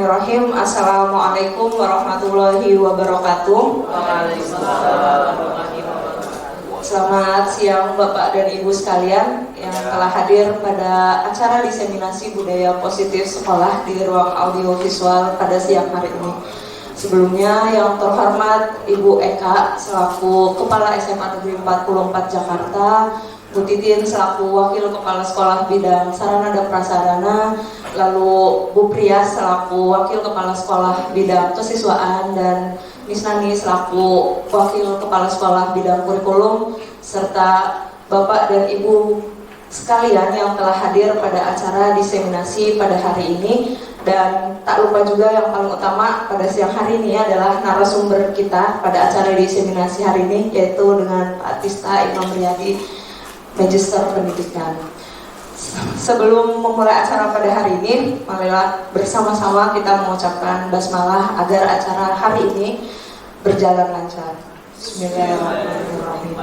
Bismillahirrahmanirrahim. Assalamualaikum warahmatullahi wabarakatuh. Selamat siang Bapak dan Ibu sekalian yang telah hadir pada acara diseminasi budaya positif sekolah di ruang audiovisual pada siang hari ini. Sebelumnya yang terhormat Ibu Eka selaku Kepala SMA Negeri 44 Jakarta, Bu Titin selaku Wakil Kepala Sekolah Bidang Sarana dan Prasarana, lalu Bu Priyas selaku Wakil Kepala Sekolah Bidang Kesiswaan, dan Miss Nani selaku Wakil Kepala Sekolah Bidang Kurikulum, serta Bapak dan Ibu sekalian yang telah hadir pada acara diseminasi pada hari ini. Dan tak lupa juga yang paling utama pada siang hari ini adalah narasumber kita pada acara diseminasi hari ini, yaitu dengan Pak Tista Imam Riyadi, Magister Pendidikan. Sebelum memulai acara pada hari ini, marilah bersama-sama kita mengucapkan basmalah agar acara hari ini berjalan lancar. Bismillahirrahmanirrahim.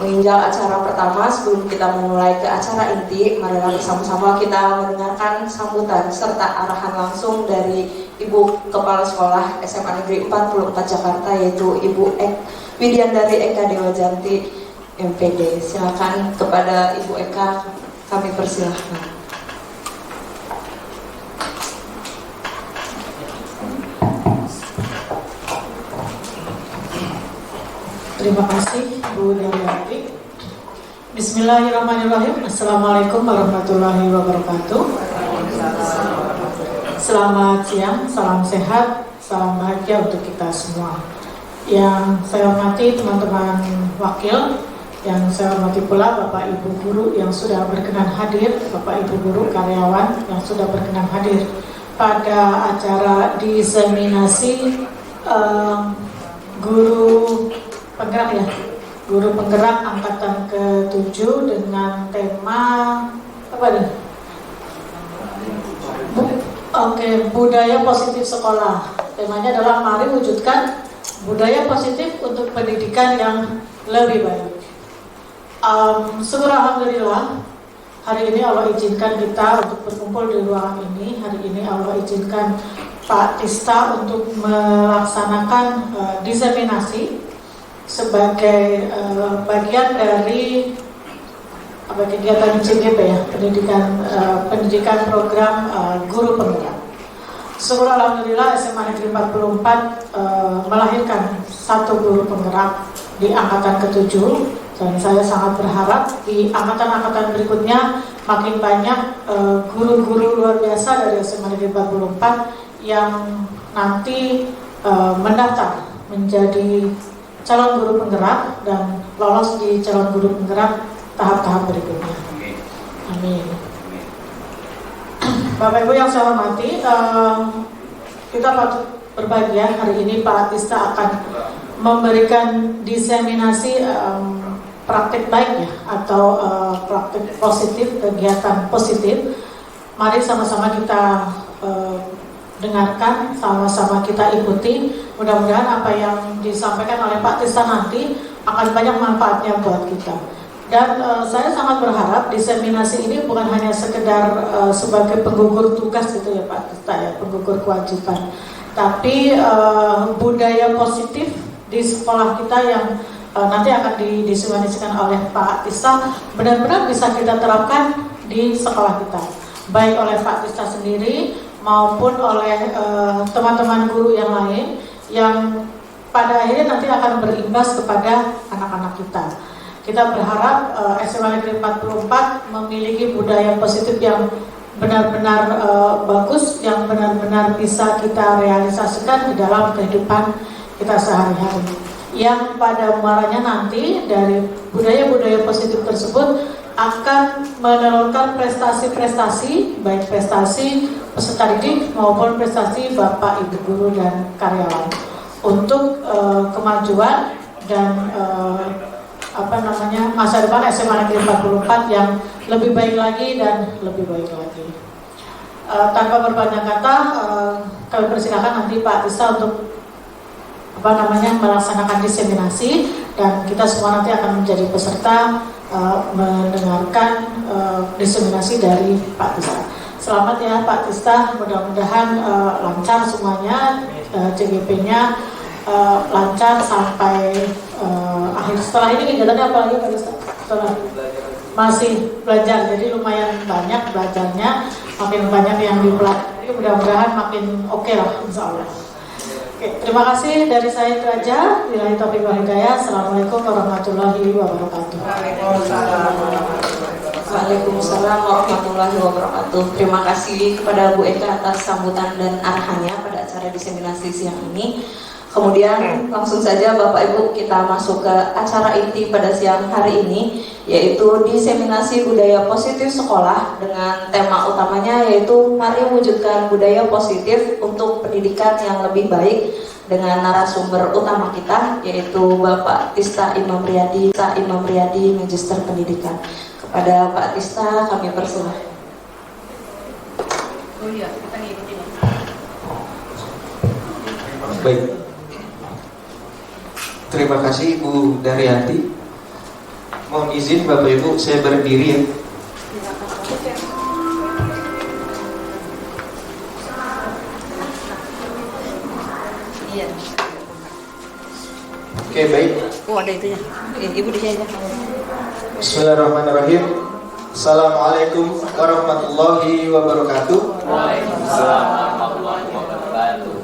Menginjak acara pertama, sebelum kita memulai ke acara inti, marilah bersama-sama kita mendengarkan sambutan serta arahan langsung dari Ibu Kepala Sekolah SMA Negeri 44 Jakarta, yaitu Ibu Widyandari Eka Dewajanti MPD. Silakan kepada Ibu Eka, kami persilahkan. Terima kasih Bu Dewiati. Bismillahirrahmanirrahim. Assalamualaikum warahmatullahi wabarakatuh. Selamat siang, salam sehat, salam bahagia untuk kita semua. Yang saya hormati teman-teman wakil, yang saya hormati pula Bapak Ibu guru yang sudah berkenan hadir, Bapak Ibu guru karyawan yang sudah berkenan hadir pada acara diseminasi guru penggerak ya, guru penggerak angkatan ke-7 dengan tema apa nih? Budaya positif sekolah. Temanya adalah mari wujudkan budaya positif untuk pendidikan yang lebih baik. Syukur alhamdulillah, hari ini Allah izinkan kita untuk berkumpul di ruangan ini. Hari ini Allah izinkan Pak Tista untuk melaksanakan diseminasi sebagai bagian dari kegiatan CGP ya, pendidikan program guru penggerak. Syukur alhamdulillah SMA Negeri 44 melahirkan satu guru penggerak di angkatan ke-7, dan saya sangat berharap di angkatan-angkatan berikutnya makin banyak guru-guru luar biasa dari SMA Negeri 44 yang nanti mendaftar menjadi calon guru penggerak dan lolos di calon guru penggerak tahap-tahap berikutnya. Amin. Bapak Ibu yang saya hormati, kita patut berbahagia hari ini Pak Tista akan memberikan diseminasi praktik baik ya, atau praktik positif, kegiatan positif. Mari sama-sama kita dengarkan, sama-sama kita ikuti. Mudah-mudahan apa yang disampaikan oleh Pak Tista nanti akan banyak manfaatnya buat kita. Dan saya sangat berharap diseminasi ini bukan hanya sekedar sebagai penggugur tugas gitu ya Pak Tista ya, penggugur kewajiban, tapi budaya positif di sekolah kita yang nanti akan diseminasikan oleh Pak Tista benar-benar bisa kita terapkan di sekolah kita, baik oleh Pak Tista sendiri maupun oleh teman-teman guru yang lain, yang pada akhirnya nanti akan berimbas kepada anak-anak kita. Kita berharap SMA Negeri 44 memiliki budaya positif yang benar-benar bagus, yang benar-benar bisa kita realisasikan di dalam kehidupan kita sehari-hari, yang pada muaranya nanti dari budaya-budaya positif tersebut akan menurunkan prestasi-prestasi, baik prestasi peserta didik maupun prestasi Bapak Ibu guru dan karyawan untuk kemajuan dan masa depan SMA Negeri 44 yang lebih baik lagi dan lebih baik lagi. Tanpa berpanjang kata, kami persilakan nanti Pak Tista untuk melaksanakan diseminasi, dan kita semua nanti akan menjadi peserta mendengarkan diseminasi dari Pak Tista. Selamat ya Pak Tista, mudah-mudahan lancar semuanya, CGP-nya lancar sampai akhir. Setelah ini kegiatannya apa lagi Pak Tista? Setelah masih belajar, jadi lumayan banyak belajarnya, makin banyak yang dipelajari, mudah-mudahan makin oke lah insya Allah. Oke, terima kasih dari saya itu aja. Billahi taufiq wal hidayah. Assalamualaikum warahmatullahi wabarakatuh. Waalaikumsalam warahmatullahi wabarakatuh. Terima kasih kepada Bu Eka atas sambutan dan arahannya pada acara diseminasi siang ini. Kemudian langsung saja Bapak Ibu kita masuk ke acara inti pada siang hari ini, yaitu diseminasi budaya positif sekolah dengan tema utamanya yaitu mari wujudkan budaya positif untuk pendidikan yang lebih baik, dengan narasumber utama kita yaitu Bapak Tista Imam Riyadi, Magister Pendidikan. Kepada Pak Tista kami persilahkan. Oh iya, kita ngikutin. Baik. Terima kasih Ibu Daryanti. Mohon izin Bapak Ibu, saya berdiri ya. Iya. Oke, baik. Oh ada itunya. Ibu di sini aja. Bismillahirrahmanirrahim. Assalamualaikum warahmatullahi wabarakatuh. Waalaikumsalam warahmatullahi wabarakatuh.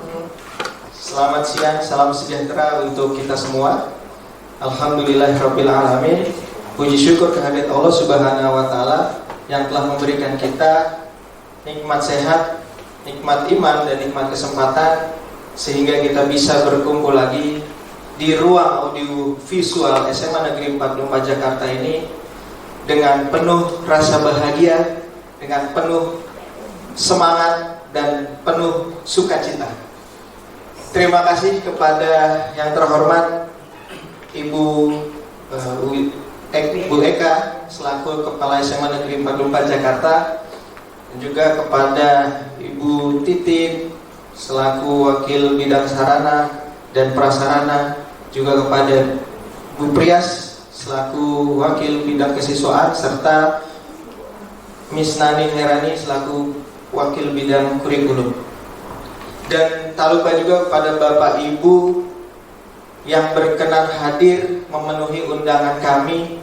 Selamat siang, salam sejahtera untuk kita semua. Alhamdulillahirabbil alamin. Puji syukur kehadirat Allah Subhanahu wa taala yang telah memberikan kita nikmat sehat, nikmat iman dan nikmat kesempatan sehingga kita bisa berkumpul lagi di ruang audio visual SMA Negeri 44 Jakarta ini dengan penuh rasa bahagia, dengan penuh semangat dan penuh sukacita. Terima kasih kepada yang terhormat Ibu Bu Eka selaku Kepala SMA Negeri 44 Jakarta, dan juga kepada Ibu Titin selaku Wakil Bidang Sarana dan Prasarana, juga kepada Bu Prias selaku Wakil Bidang Kesiswaan, serta Miss Nani Herani selaku Wakil Bidang Kurikulum. Dan tak lupa juga kepada Bapak Ibu yang berkenan hadir memenuhi undangan kami.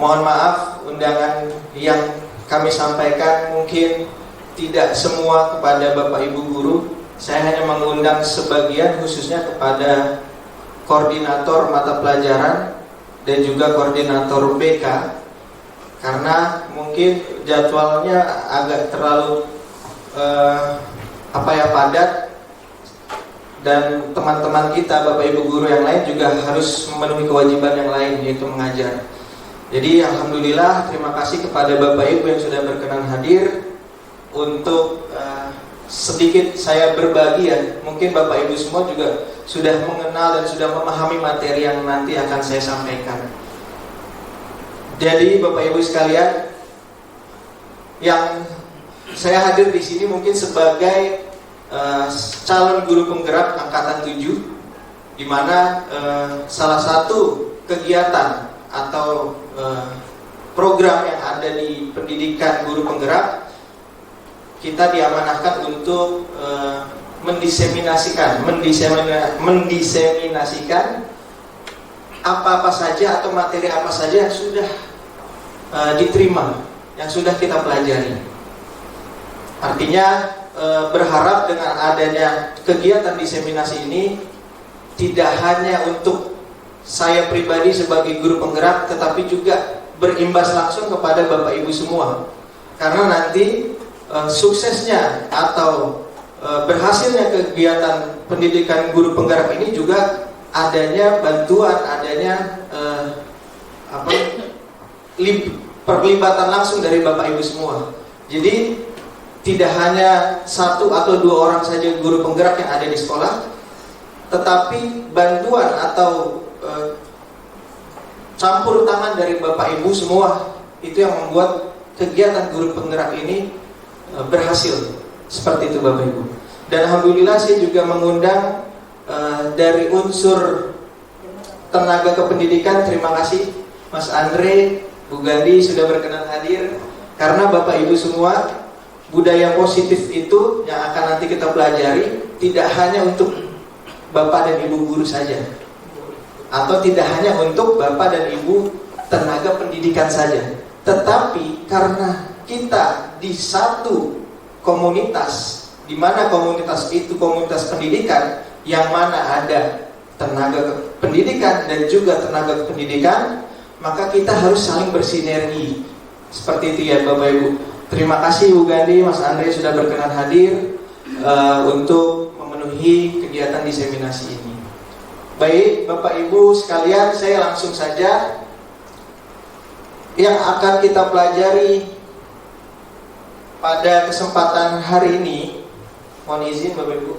Mohon maaf, undangan yang kami sampaikan mungkin tidak semua kepada Bapak Ibu guru. Saya hanya mengundang sebagian, khususnya kepada koordinator mata pelajaran dan juga koordinator BK, karena mungkin jadwalnya agak terlalu padat, dan teman-teman kita, Bapak Ibu guru yang lain juga harus memenuhi kewajiban yang lain, yaitu mengajar. Jadi alhamdulillah, terima kasih kepada Bapak Ibu yang sudah berkenan hadir. Untuk sedikit saya berbagi ya, mungkin Bapak Ibu semua juga sudah mengenal dan sudah memahami materi yang nanti akan saya sampaikan. Jadi Bapak Ibu sekalian, yang saya hadir di sini mungkin sebagai calon guru penggerak angkatan 7, di mana salah satu kegiatan atau program yang ada di pendidikan guru penggerak, kita diamanahkan untuk mendiseminasikan apa-apa saja atau materi apa saja yang sudah diterima, yang sudah kita pelajari. Artinya berharap dengan adanya kegiatan diseminasi ini tidak hanya untuk saya pribadi sebagai guru penggerak, tetapi juga berimbas langsung kepada Bapak Ibu semua. Karena nanti suksesnya atau berhasilnya kegiatan pendidikan guru penggerak ini juga adanya bantuan, adanya perlibatan langsung dari Bapak Ibu semua. Jadi tidak hanya satu atau dua orang saja guru penggerak yang ada di sekolah, tetapi bantuan atau campur tangan dari Bapak Ibu semua itu yang membuat kegiatan guru penggerak ini berhasil. Seperti itu Bapak Ibu. Dan alhamdulillah saya juga mengundang dari unsur tenaga kependidikan. Terima kasih Mas Andre, Bu Gandhi sudah berkenan hadir. Karena Bapak Ibu semua budaya positif itu yang akan nanti kita pelajari tidak hanya untuk Bapak dan Ibu guru saja, atau tidak hanya untuk Bapak dan Ibu tenaga pendidikan saja, tetapi karena kita di satu komunitas, di mana komunitas itu komunitas pendidikan, yang mana ada tenaga pendidikan dan juga tenaga pendidikan, maka kita harus saling bersinergi. Seperti itu ya Bapak Ibu. Terima kasih Bu Gandhi, Mas Andre sudah berkenan hadir untuk memenuhi kegiatan diseminasi ini. Baik Bapak Ibu sekalian, saya langsung saja. Yang akan kita pelajari pada kesempatan hari ini, mohon izin Bapak Ibu.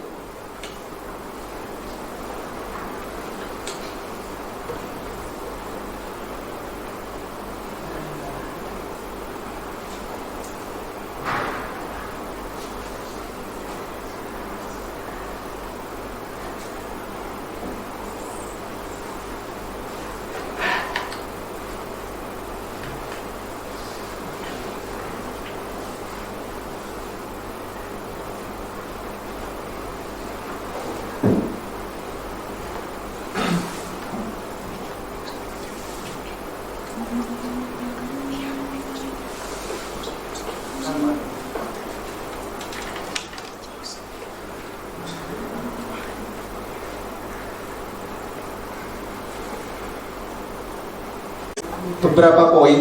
Beberapa poin.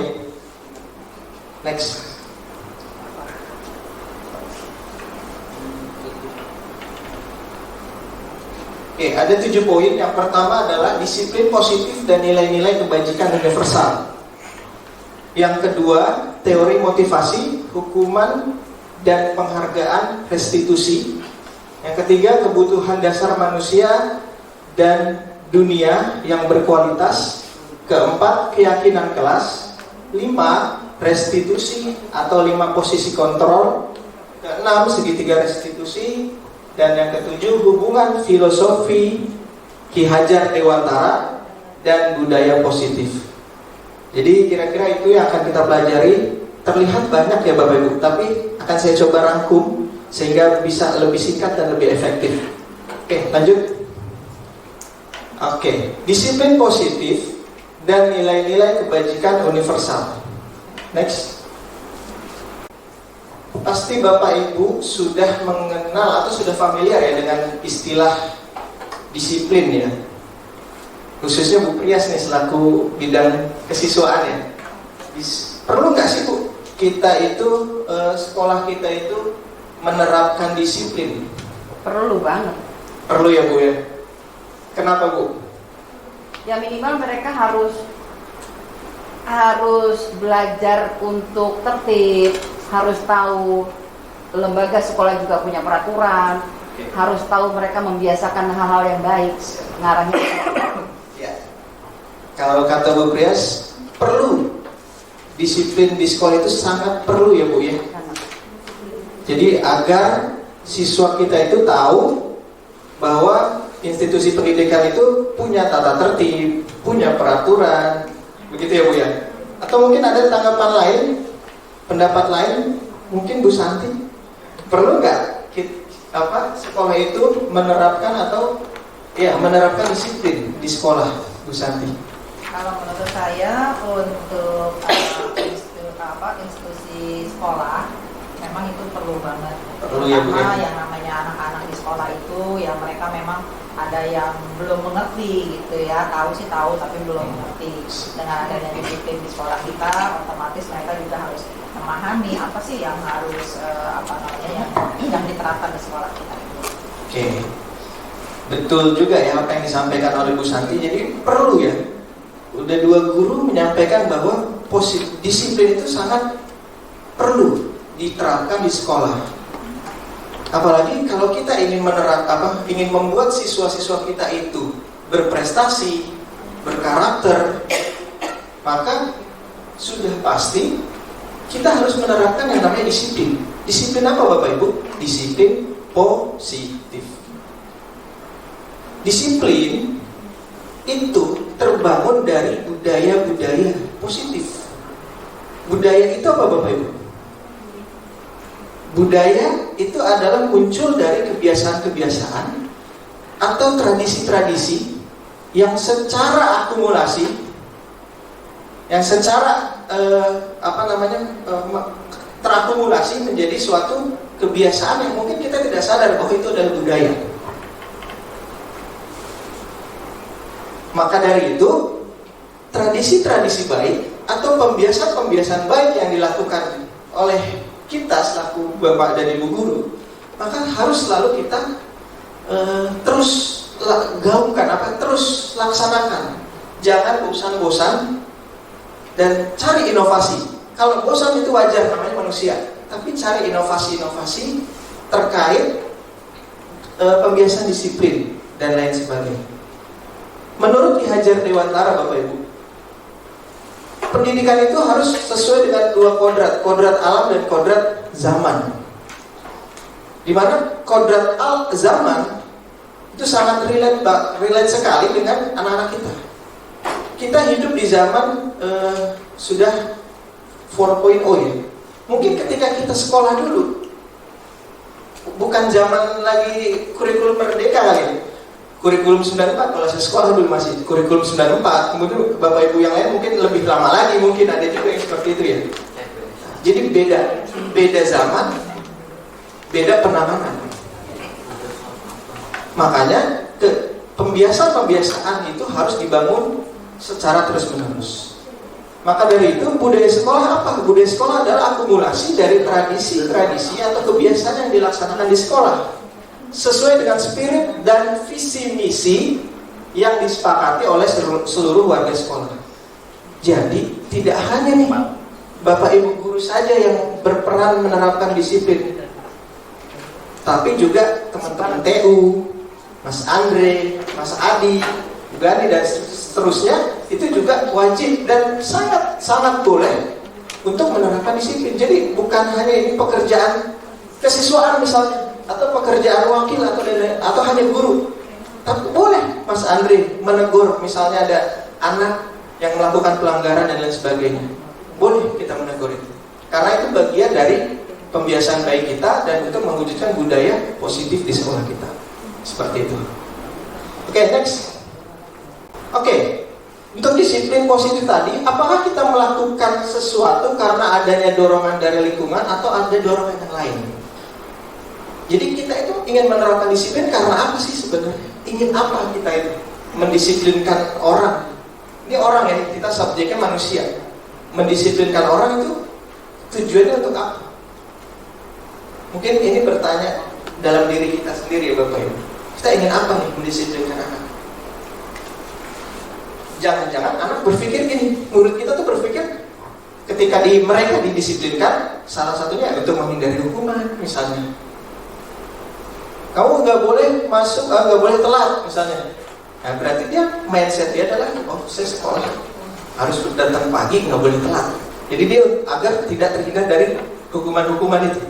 Next. Oke, ada 7 poin. Yang pertama adalah disiplin positif dan nilai-nilai kebajikan universal. Yang kedua, teori motivasi, hukuman dan penghargaan restitusi. Yang ketiga, kebutuhan dasar manusia dan dunia yang berkualitas. Keempat, keyakinan kelas. 5, restitusi atau 5 posisi kontrol. Keenam, segitiga restitusi. Dan yang ketujuh, hubungan filosofi Ki Hajar Dewantara dan budaya positif. Jadi kira-kira itu yang akan kita pelajari. Terlihat banyak ya Bapak Ibu, tapi akan saya coba rangkum sehingga bisa lebih singkat dan lebih efektif. Oke, lanjut. Oke, disiplin positif dan nilai-nilai kebajikan universal. Next. Pasti Bapak Ibu sudah mengenal atau sudah familiar ya dengan istilah disiplin ya. Khususnya Bu Prias nih selaku bidang kesiswaan ya. Perlu nggak sih Bu kita itu sekolah kita itu menerapkan disiplin? Perlu banget. Perlu ya Bu ya. Kenapa Bu? Ya minimal mereka harus belajar untuk tertib, harus tahu lembaga sekolah juga punya peraturan, harus tahu mereka membiasakan hal-hal yang baik, ngarahnya. Ya. Kalau kata Bu Prias, perlu disiplin di sekolah itu sangat perlu ya Bu ya. Jadi agar siswa kita itu tahu bahwa institusi pendidikan itu punya tata tertib, punya peraturan, begitu ya Bu ya. Atau mungkin ada tanggapan lain, pendapat lain, mungkin Bu Santi, perlu nggak sekolah itu menerapkan atau ya menerapkan disiplin di sekolah, Bu Santi? Kalau menurut saya untuk institusi sekolah memang itu perlu banget. Perlu ya Bu ya. Yang namanya anak-anak di sekolah itu yang mereka memang ada yang belum mengerti gitu ya, tahu sih tahu tapi belum mengerti. Dengan adanya disiplin di sekolah kita, otomatis mereka juga harus memahami apa sih yang harus yang diterapkan di sekolah kita itu. Oke, betul juga ya apa yang disampaikan oleh Bu Santi. Jadi perlu ya. Udah 2 guru menyampaikan bahwa disiplin itu sangat perlu diterapkan di sekolah. Apalagi kalau kita ingin ingin membuat siswa-siswa kita itu berprestasi, berkarakter, maka sudah pasti kita harus menerapkan yang namanya disiplin. Disiplin apa Bapak Ibu? Disiplin positif. Disiplin itu terbangun dari budaya-budaya positif. Budaya itu apa Bapak Ibu? Budaya itu adalah muncul dari kebiasaan-kebiasaan atau tradisi-tradisi yang secara akumulasi, yang secara terakumulasi menjadi suatu kebiasaan yang mungkin kita tidak sadar bahwa itu adalah budaya. Maka dari itu, tradisi-tradisi baik atau pembiasaan-pembiasaan baik yang dilakukan oleh kita selaku bapak dan ibu guru, maka harus selalu kita terus gaungkan, terus laksanakan. Jangan bosan-bosan dan cari inovasi. Kalau bosan itu wajar, namanya manusia. Tapi cari inovasi-inovasi terkait pembiasaan disiplin dan lain sebagainya. Menurut Ki Hajar Dewantara, Bapak Ibu, pendidikan itu harus sesuai dengan dua kodrat alam dan kodrat zaman. Di mana kodrat zaman itu sangat relate sekali dengan anak-anak kita. Kita hidup di zaman sudah 4.0 ya. Mungkin ketika kita sekolah dulu, bukan zaman lagi kurikulum merdeka kali ya. Kurikulum 94, kalau saya sekolah dulu masih kurikulum 94. Kemudian Bapak Ibu yang lain mungkin lebih lama lagi, mungkin ada juga yang seperti itu ya. Jadi beda zaman, beda penanganan. Makanya pembiasaan itu harus dibangun secara terus-menerus. Maka dari itu budaya sekolah apa? Budaya sekolah adalah akumulasi dari tradisi-tradisi atau kebiasaan yang dilaksanakan di sekolah sesuai dengan spirit dan visi misi yang disepakati oleh seluruh warga sekolah. Jadi tidak hanya nih Bapak Ibu guru saja yang berperan menerapkan disiplin, tapi juga teman-teman TU, Mas Andre, Mas Adi, Gani dan seterusnya itu juga wajib dan sangat boleh untuk menerapkan disiplin. Jadi bukan hanya ini pekerjaan kesiswaan misalnya, atau pekerjaan wakil atau hanya guru. Tapi boleh Mas Andre menegur, misalnya ada anak yang melakukan pelanggaran dan lain sebagainya. Boleh kita menegur itu. Karena itu bagian dari pembiasaan baik kita dan untuk mewujudkan budaya positif di sekolah kita. Seperti itu. Oke, next. Oke, untuk disiplin positif tadi, apakah kita melakukan sesuatu karena adanya dorongan dari lingkungan atau ada dorongan yang lain? Jadi kita itu ingin menerapkan disiplin karena apa sih sebenarnya? Ingin apa kita itu? Mendisiplinkan orang. Ini orang ya, kita subjeknya manusia. Mendisiplinkan orang itu tujuannya untuk apa? Mungkin ini bertanya dalam diri kita sendiri ya Bapak Ibu. Kita ingin apa nih mendisiplinkan anak? Jangan-jangan anak berpikir gini, murid kita tuh berpikir ketika mereka didisiplinkan, salah satunya untuk menghindari hukuman misalnya. Kamu nggak boleh masuk, nggak boleh telat misalnya. Nah, berarti mindset dia adalah, oh saya sekolah harus datang pagi, nggak boleh telat. Jadi dia agar tidak terhindar dari hukuman-hukuman itu.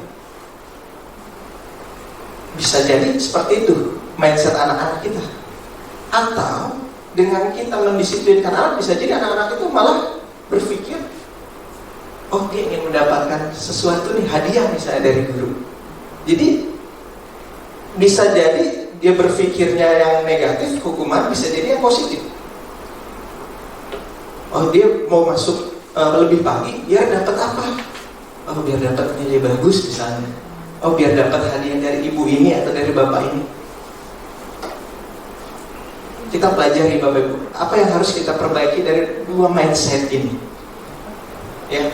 Bisa jadi seperti itu mindset anak-anak kita. Atau dengan kita mendisiplinkan anak, bisa jadi anak-anak itu malah berpikir, oh dia ingin mendapatkan sesuatu nih, hadiah misalnya dari guru. Jadi bisa jadi dia berpikirnya yang negatif, hukuman, bisa jadi yang positif. Oh dia mau masuk lebih pagi, biar dapat apa? Oh biar dapat nilai bagus misalnya. Oh biar dapat hadiah dari ibu ini atau dari bapak ini. Kita pelajari Bapak Ibu, apa yang harus kita perbaiki dari dua mindset ini? Ya,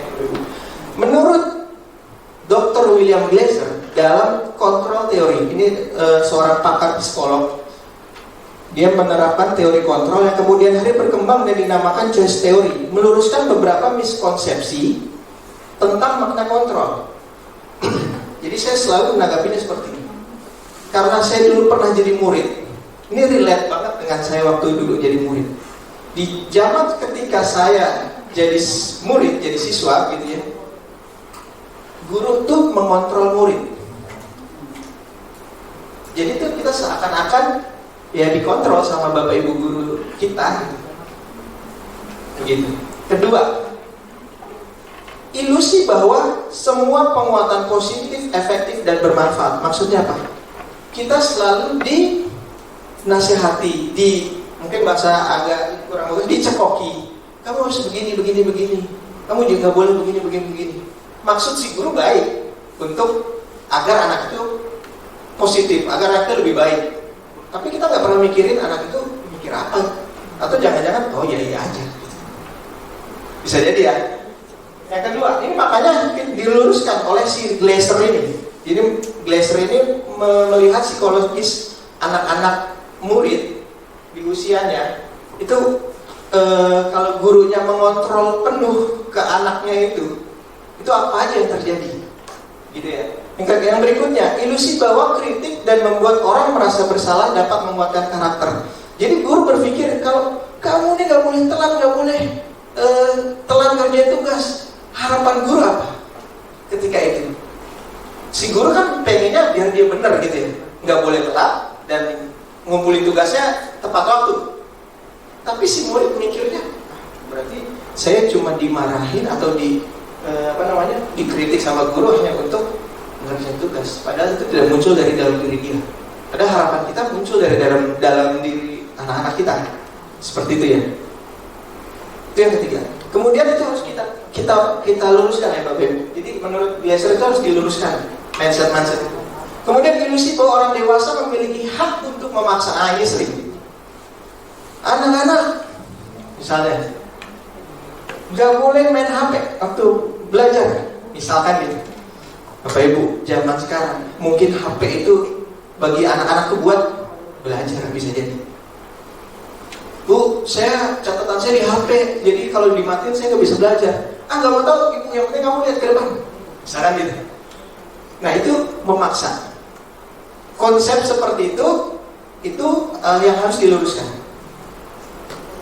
menurut Dr. William Glasser dalam kontrol teori, ini seorang pakar psikolog, dia menerapkan teori kontrol yang kemudian hari berkembang dan dinamakan choice theory, meluruskan beberapa miskonsepsi tentang makna kontrol. Jadi saya selalu menanggapinya seperti ini, karena saya dulu pernah jadi murid. Ini relate banget dengan saya waktu dulu jadi murid. Di zaman ketika saya jadi murid, jadi siswa gitu ya, guru tuh mengontrol murid. Jadi tuh kita seakan-akan ya dikontrol sama bapak ibu guru kita gitu. Kedua, ilusi bahwa semua penguatan positif, efektif, dan bermanfaat. Maksudnya apa? Kita selalu dinasihati, mungkin bahasa agak kurang bagus, dicekoki. Kamu harus begini. Kamu juga boleh begini. Maksud si guru baik untuk agar anak itu positif, agar anak itu lebih baik. Tapi kita nggak pernah mikirin anak itu mikir apa, atau jangan-jangan oh iya aja. Bisa jadi ya. Yang kedua, ini makanya diluruskan oleh si Glasser ini. Jadi Glasser ini melihat psikologis anak-anak murid di usianya itu kalau gurunya mengontrol penuh ke anaknya itu apa aja yang terjadi, gitu ya. Yang berikutnya, ilusi bahwa kritik dan membuat orang merasa bersalah dapat menguatkan karakter. Jadi guru berpikir kalau kamu ini nggak boleh telat ngerjain tugas. Harapan guru apa ketika itu? Si guru kan pengennya biar dia benar gitu ya, nggak boleh telat dan ngumpulin tugasnya tepat waktu. Tapi si murid mikirnya, berarti saya cuma dimarahin atau dikritik sama guru hanya untuk ngerjain tugas. Padahal itu tidak muncul dari dalam diri dia. Padahal harapan kita muncul dari dalam diri anak-anak kita. Seperti itu ya. Itu yang ketiga. Kemudian itu harus kita luruskan ya Bapak Ibu. Jadi menurut Glasser itu harus diluruskan mindset itu. Kemudian ilusi bahwa orang dewasa memiliki hak untuk memaksa. Ini sering. Anak-anak misalnya nggak boleh main HP waktu belajar, misalkan gitu. Bapak Ibu, zaman sekarang mungkin HP itu bagi anak-anak tuh buat belajar, bisa jadi. Bu, catatan saya di HP, jadi kalau dimatiin saya nggak bisa belajar. Nggak mau tahu, ibu, yang penting kamu lihat ke depan. Misalkan gitu. Nah itu memaksa. Konsep seperti itu yang harus diluruskan.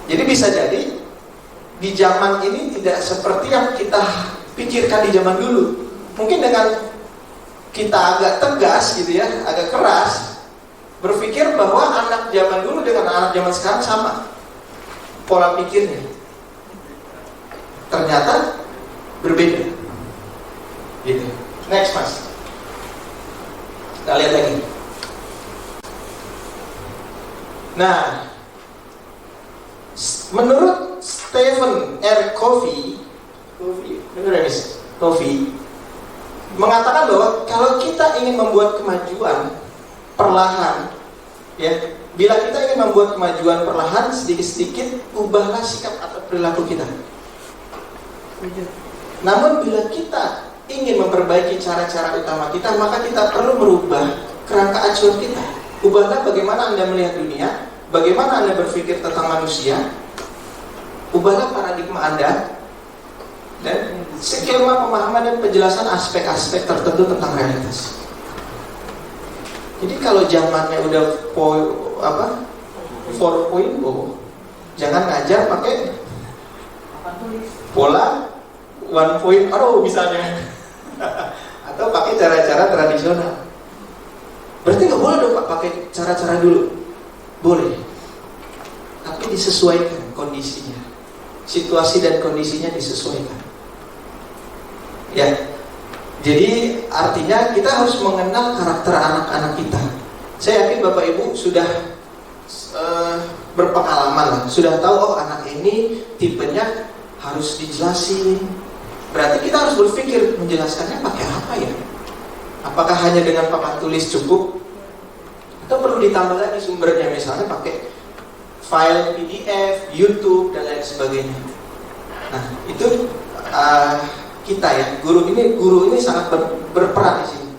Jadi bisa jadi di zaman ini tidak seperti yang kita pikirkan di zaman dulu. Mungkin dengan kita agak tegas gitu ya, agak keras, berpikir bahwa anak zaman dulu dengan anak zaman sekarang sama pola pikirnya. Ternyata berbeda. Gitu. Next mas. Kita lihat lagi. Nah, menurut Stephen R. Covey mengatakan bahwa kalau kita ingin membuat kemajuan perlahan, ya, bila kita ingin membuat kemajuan perlahan sedikit-sedikit, ubahlah sikap atau perilaku kita. Namun bila kita ingin memperbaiki cara-cara utama kita, maka kita perlu merubah kerangka acuan kita. Ubahlah bagaimana Anda melihat dunia, bagaimana Anda berpikir tentang manusia. Ubahlah paradigma Anda dan skema pemahaman dan penjelasan aspek-aspek tertentu tentang realitas. Jadi kalau zamannya udah 4.0, jangan ngajar pakai pola 1.0 misalnya, atau pakai cara-cara tradisional. Berarti nggak boleh dong Pak pakai cara-cara dulu. Boleh, tapi disesuaikan kondisinya, situasi dan kondisinya disesuaikan. Ya, jadi artinya kita harus mengenal karakter anak-anak kita. Saya yakin Bapak Ibu sudah berpengalaman lah, sudah tahu oh anak ini tipenya harus dijelasin. Berarti kita harus berpikir menjelaskannya pakai apa ya? Apakah hanya dengan papan tulis cukup? Atau perlu ditambah lagi sumbernya, misalnya pakai file PDF, YouTube dan lain sebagainya. Nah itu kita ya, guru ini sangat berperan di sini.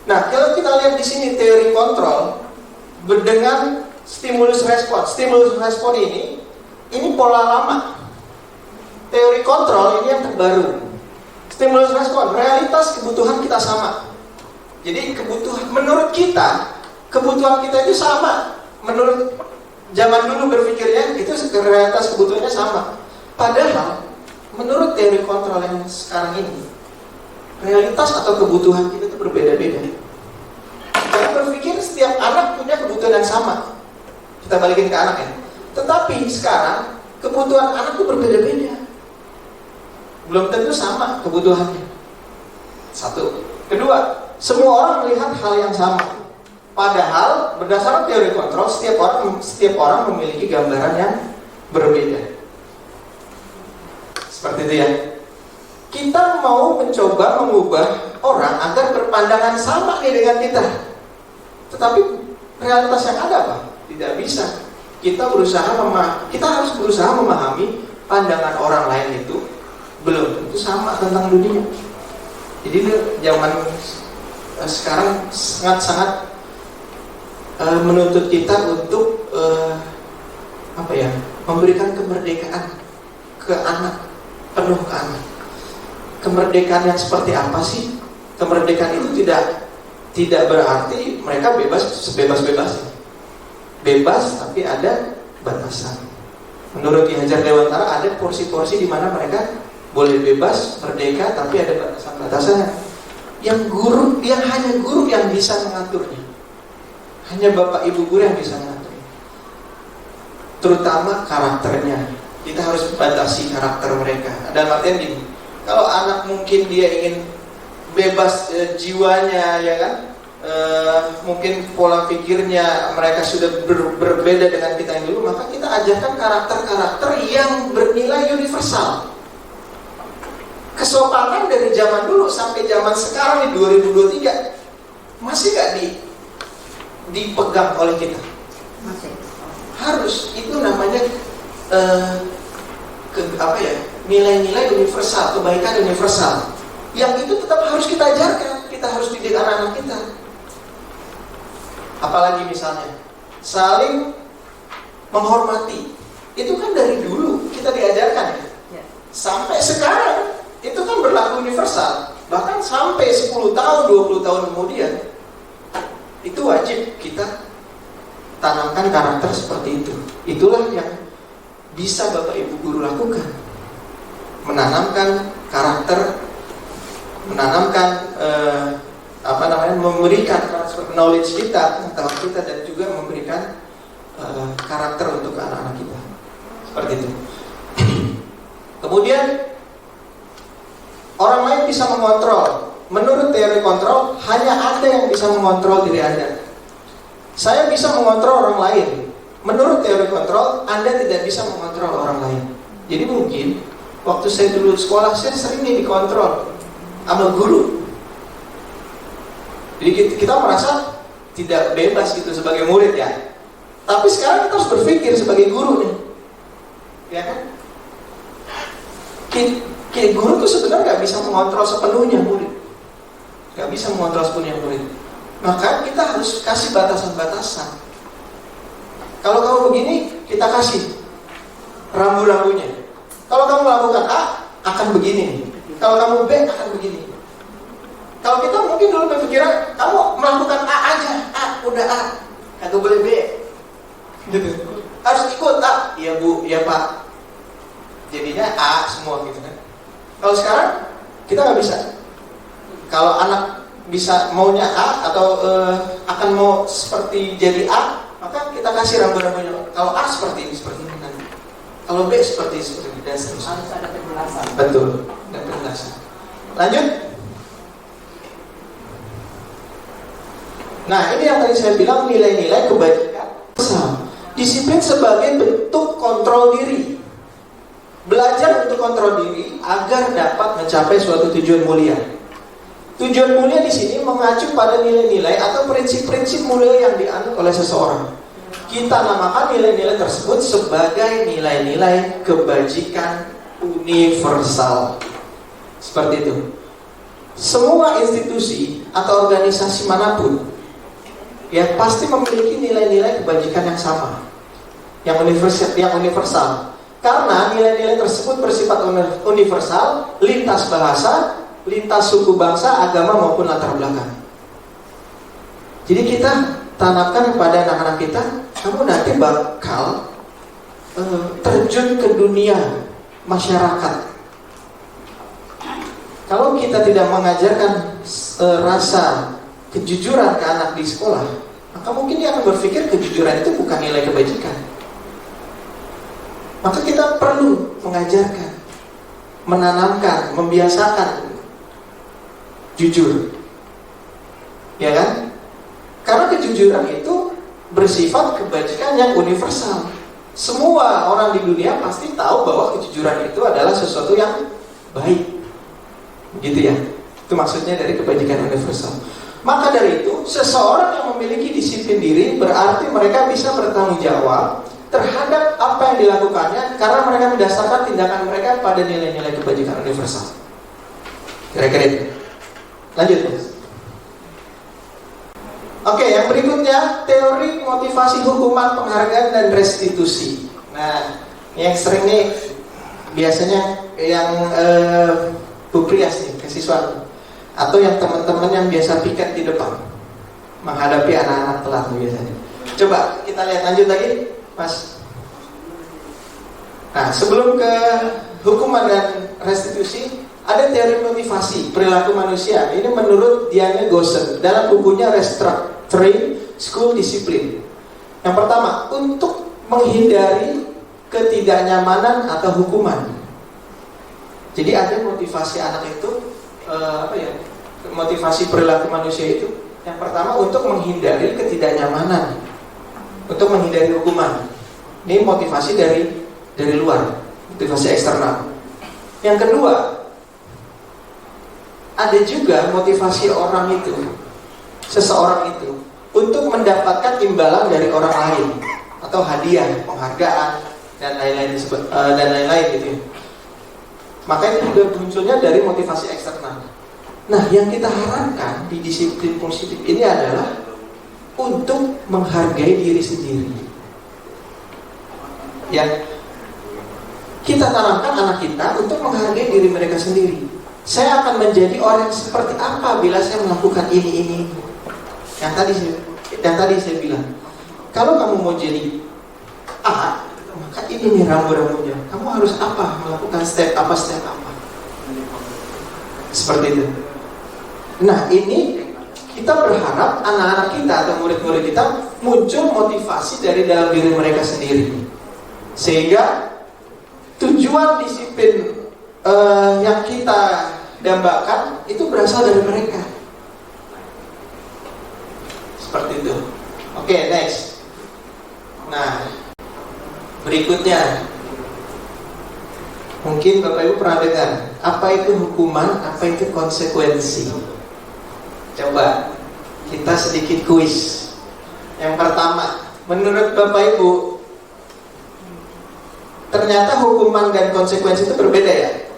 Nah kalau kita lihat di sini teori kontrol dengan stimulus respon. Stimulus respon ini pola lama. Teori kontrol ini yang terbaru. Stimulus respon, realitas kebutuhan kita sama. Jadi menurut kita, kebutuhan kita itu sama. Menurut zaman dulu berpikirnya itu realitas kebutuhannya sama. Padahal menurut teori kontrol yang sekarang ini, realitas atau kebutuhan kita itu berbeda-beda. Kita berpikir setiap anak punya kebutuhan yang sama. Kita balikin ke anak ya. Tetapi sekarang kebutuhan anak itu berbeda-beda. belum tentu sama kebutuhannya. Satu. Kedua, semua orang melihat hal yang sama. Padahal berdasarkan teori kontrol, setiap orang memiliki gambaran yang berbeda. Seperti itu ya. Kita mau mencoba mengubah orang agar berpandangan sama nih dengan kita. Tetapi realitas yang ada apa? Tidak bisa. Kita harus berusaha memahami pandangan orang lain itu belum tentu sama tentang dunia. Jadi zaman sekarang sangat-sangat menuntut kita untuk memberikan kemerdekaan ke anak, penuh ke anak. Kemerdekaan yang seperti apa sih? Kemerdekaan itu tidak berarti mereka bebas sebebas-bebasnya. Bebas tapi ada batasan. Menurut Ki Hajar Dewantara ada porsi-porsi di mana mereka boleh bebas, merdeka, tapi ada batasan-batasannya. Yang hanya guru yang bisa mengaturnya. Hanya bapak ibu guru yang bisa mengaturnya. Terutama karakternya. Kita harus batasi karakter mereka. Dan artian gini, kalau anak mungkin dia ingin bebas jiwanya, ya kan? Mungkin pola pikirnya mereka sudah berbeda dengan kita yang dulu, maka kita ajarkan karakter-karakter yang bernilai universal. Kesopanan dari zaman dulu sampai zaman sekarang di 2023 masih gak dipegang oleh kita? Masih. Harus, itu namanya nilai-nilai universal, kebaikan universal. Yang itu tetap harus kita ajarkan, kita harus didik anak-anak kita. Apalagi misalnya saling menghormati, itu kan dari dulu kita diajarkan ya. Sampai sekarang itu kan berlaku universal. Bahkan sampai 10 tahun, 20 tahun kemudian itu wajib kita tanamkan karakter seperti itu. Itulah yang bisa Bapak Ibu guru lakukan. Menanamkan karakter, menanamkan memberikan transfer knowledge kita, pengetahuan kita, dan juga memberikan karakter untuk anak-anak kita. Seperti itu. Kemudian orang lain bisa mengontrol. Menurut teori kontrol, hanya Anda yang bisa mengontrol diri Anda. Saya bisa mengontrol orang lain. Menurut teori kontrol, Anda tidak bisa mengontrol orang lain. Jadi mungkin waktu saya dulu sekolah, saya sering dikontrol sama guru. Jadi kita merasa tidak bebas gitu sebagai murid ya. Tapi sekarang kita harus berpikir sebagai guru nih, ya kan? Guru tuh sebenarnya nggak bisa mengontrol sepenuhnya murid, nggak bisa mengontrol sepenuhnya murid. Maka kita harus kasih batasan-batasan. Kalau kamu begini, kita kasih rambu-rambunya. Kalau kamu melakukan A, akan begini. Kalau kamu B, akan begini. Kalau kita mungkin dulu berpikiran, kamu melakukan A aja, udah A, kagak boleh B, gitu. Harus ikut A, iya Bu, iya Pak. Jadinya A semua gitu kan. Kalau sekarang kita nggak bisa. Kalau anak bisa maunya A atau akan mau seperti jadi A, maka kita kasih rambu-rambunya. Kalau A seperti ini nanti. Kalau B seperti ini dan seterusnya. Harus ada penjelasan. Betul, dan penjelasan. Lanjut. Nah, ini yang tadi saya bilang nilai-nilai kebajikan. Disiplin sebagai bentuk kontrol diri. Belajar untuk kontrol diri agar dapat mencapai suatu tujuan mulia. Tujuan mulia di sini mengacu pada nilai-nilai atau prinsip-prinsip mulia yang dianut oleh seseorang. Kita namakan nilai-nilai tersebut sebagai nilai-nilai kebajikan universal. Seperti itu. Semua institusi atau organisasi manapun ya pasti memiliki nilai-nilai kebajikan yang sama, yang universal. Karena nilai-nilai tersebut bersifat universal, lintas bahasa, lintas suku bangsa, agama maupun latar belakang. Jadi kita tanamkan kepada anak-anak kita, kamu nanti bakal terjun ke dunia masyarakat. Kalau kita tidak mengajarkan rasa kejujuran ke anak di sekolah, maka mungkin dia akan berpikir kejujuran itu bukan nilai kebajikan. Maka kita perlu mengajarkan menanamkan, membiasakan jujur, ya kan? Karena kejujuran itu bersifat kebajikan yang universal. Semua orang di dunia pasti tahu bahwa kejujuran itu adalah sesuatu yang baik, gitu ya. Itu maksudnya dari kebajikan universal. Maka dari itu, seseorang yang memiliki disiplin diri berarti mereka bisa bertanggung jawab terhadap apa yang dilakukannya karena mereka mendasarkan tindakan mereka pada nilai-nilai kebajikan universal. Kira-kira itu. Lanjut, Mas. Oke, yang berikutnya teori motivasi hukuman, penghargaan, dan restitusi. Nah, yang sering nih biasanya yang Bu Prias nih, kesiswaan, atau yang teman-teman yang biasa piket di depan menghadapi anak-anak telat biasanya. Coba kita lihat lanjut lagi, Mas. Nah, sebelum ke hukuman dan restitusi, ada teori motivasi perilaku manusia. Ini menurut Diane Gossen dalam bukunya Restructuring School Discipline. Yang pertama, untuk menghindari ketidaknyamanan atau hukuman. Jadi ada motivasi anak itu, motivasi perilaku manusia itu. Yang pertama untuk menghindari ketidaknyamanan, untuk menghindari hukuman. Ini motivasi dari luar, motivasi eksternal. Yang kedua, ada juga motivasi orang itu, seseorang itu, untuk mendapatkan imbalan dari orang lain atau hadiah, penghargaan dan lain-lain gitu. Maka itu juga munculnya dari motivasi eksternal. Nah, yang kita harapkan di disiplin positif ini adalah untuk menghargai diri sendiri. Ya, kita tanamkan anak kita untuk menghargai diri mereka sendiri. Saya akan menjadi orang seperti apa bila saya melakukan ini. Yang tadi saya bilang, kalau kamu mau jadi A, maka ini nih rambu-rambunya. Kamu harus apa? Melakukan step apa. Seperti itu. Nah, ini kita berharap anak-anak kita atau murid-murid kita muncul motivasi dari dalam diri mereka sendiri, sehingga tujuan disiplin yang kita dambakan itu berasal dari mereka. Seperti itu. Oke, next. Nah, berikutnya, mungkin Bapak Ibu pernah dengar apa itu hukuman, apa itu konsekuensi. Coba kita sedikit kuis. Yang pertama, menurut Bapak Ibu, ternyata hukuman dan konsekuensi itu berbeda ya.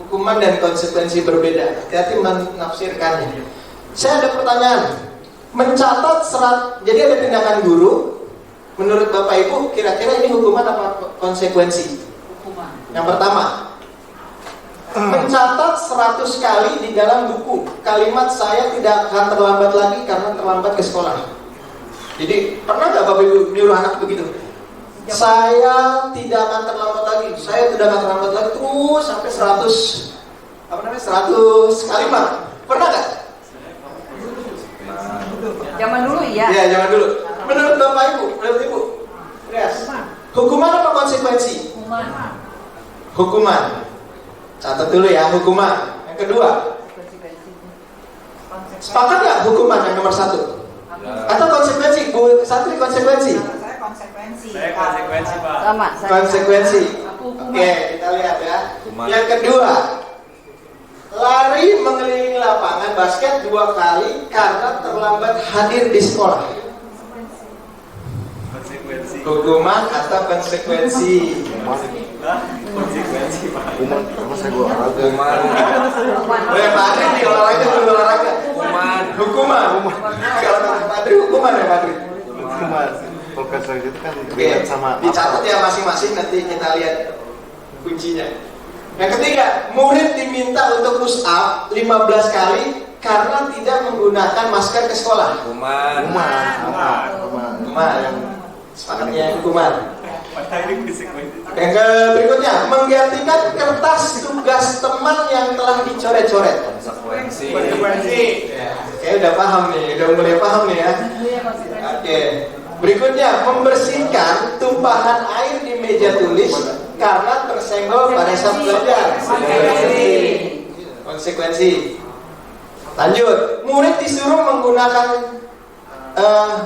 Hukuman dan konsekuensi berbeda. Hati-hati menafsirkannya. Saya ada pertanyaan. Mencatat jadi ada tindakan guru. Menurut Bapak Ibu, kira-kira ini hukuman apa konsekuensi? Hukuman. Yang pertama, mencatat 100 kali di dalam buku kalimat saya tidak akan terlambat lagi karena terlambat ke sekolah. Jadi pernah nggak Bapak Ibu nyuruh anak begitu? Saya tidak akan terlambat lagi. Saya tidak akan terlambat lagi terus sampai 100 kalimat. Pernah nggak? Zaman dulu iya. Ya, zaman dulu. Menurut Bapak Ibu, menurut Ibu, yes. Hukuman apa konsekuensi? Hukuman. Catat dulu ya, hukuman. Yang kedua, sepakat nggak hukuman yang nomor 1? Atau konsekuensi? Bu Santri konsekuensi? Saya konsekuensi. Saya konsekuensi, Pak. Sama. Konsekuensi. Oke, kita lihat ya. Yang kedua, lari mengelilingi lapangan basket 2 kali karena terlambat hadir di sekolah. Konsekuensi. Hukuman atau konsekuensi? Konsekuensi, Pak. Hukuman, sama saya gua olahraga. Boleh Pak Adri nih olahraga. Hukuman. Kalau Pak Adri hukuman ya Pak Adri. Hukuman. Kalau konsekuensi itu kan Oke, ringan sama dicatat ya masing-masing, nanti kita lihat kuncinya. Yang ketiga, murid diminta untuk push up 15 kali karena tidak menggunakan masker ke sekolah. Hukuman. Sepakatnya hukuman. Konsekuensi. Yang berikutnya, menggantikan kertas tugas teman yang telah dicoret-coret. Konsekuensi. Ya, kayak udah paham nih, udah mulai paham nih ya. Oke. Berikutnya, membersihkan tumpahan air di meja tulis karena tersenggol pada saat belajar. Konsekuensi. Lanjut, murid disuruh menggunakan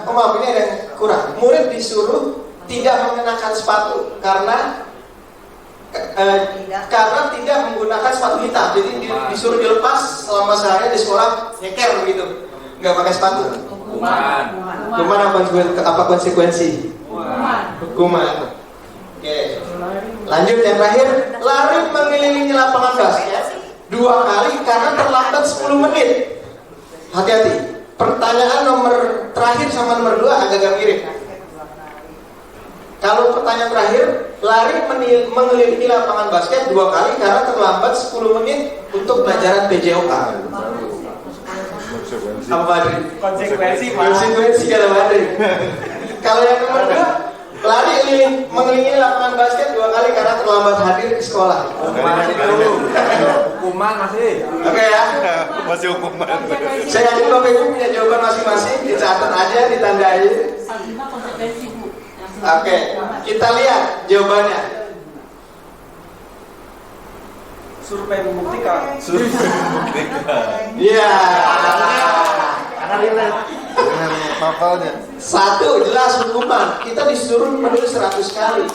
maaf ini ada yang kurang. Murid disuruh tidak mengenakan sepatu karena tidak menggunakan sepatu hitam. Jadi disuruh dilepas selama sehari di sekolah nyeker begitu, nggak pakai sepatu. Hukuman apa konsekuensi? Hukuman. Oke. Lanjut yang terakhir, lari mengelilingi lapangan basket 2 kali karena terlambat 10 menit. Hati-hati. Pertanyaan nomor terakhir sama nomor 2 agak-agak mirip. Kalau pertanyaan terakhir, lari mengelilingi lapangan basket 2 kali karena terlambat 10 menit untuk pelajaran PJOK. Apa Badri? Konsekuensi Pak. Konsekuensi kalau Badri. Kalau yang nomor 2, lari mengelilingi lapangan basket 2 kali karena terlambat hadir di sekolah. Hukuman masih. Oke ya. Masih hukuman. Saya yakin Bapak Ibu punya jawaban masing-masing, dicatat aja, ditandai. Oke, kita lihat jawabannya. Survei membuktikan. Iya. Karena relate dengan mapalnya. 1 jelas hukuman. Kita disuruh menulis 100 kali.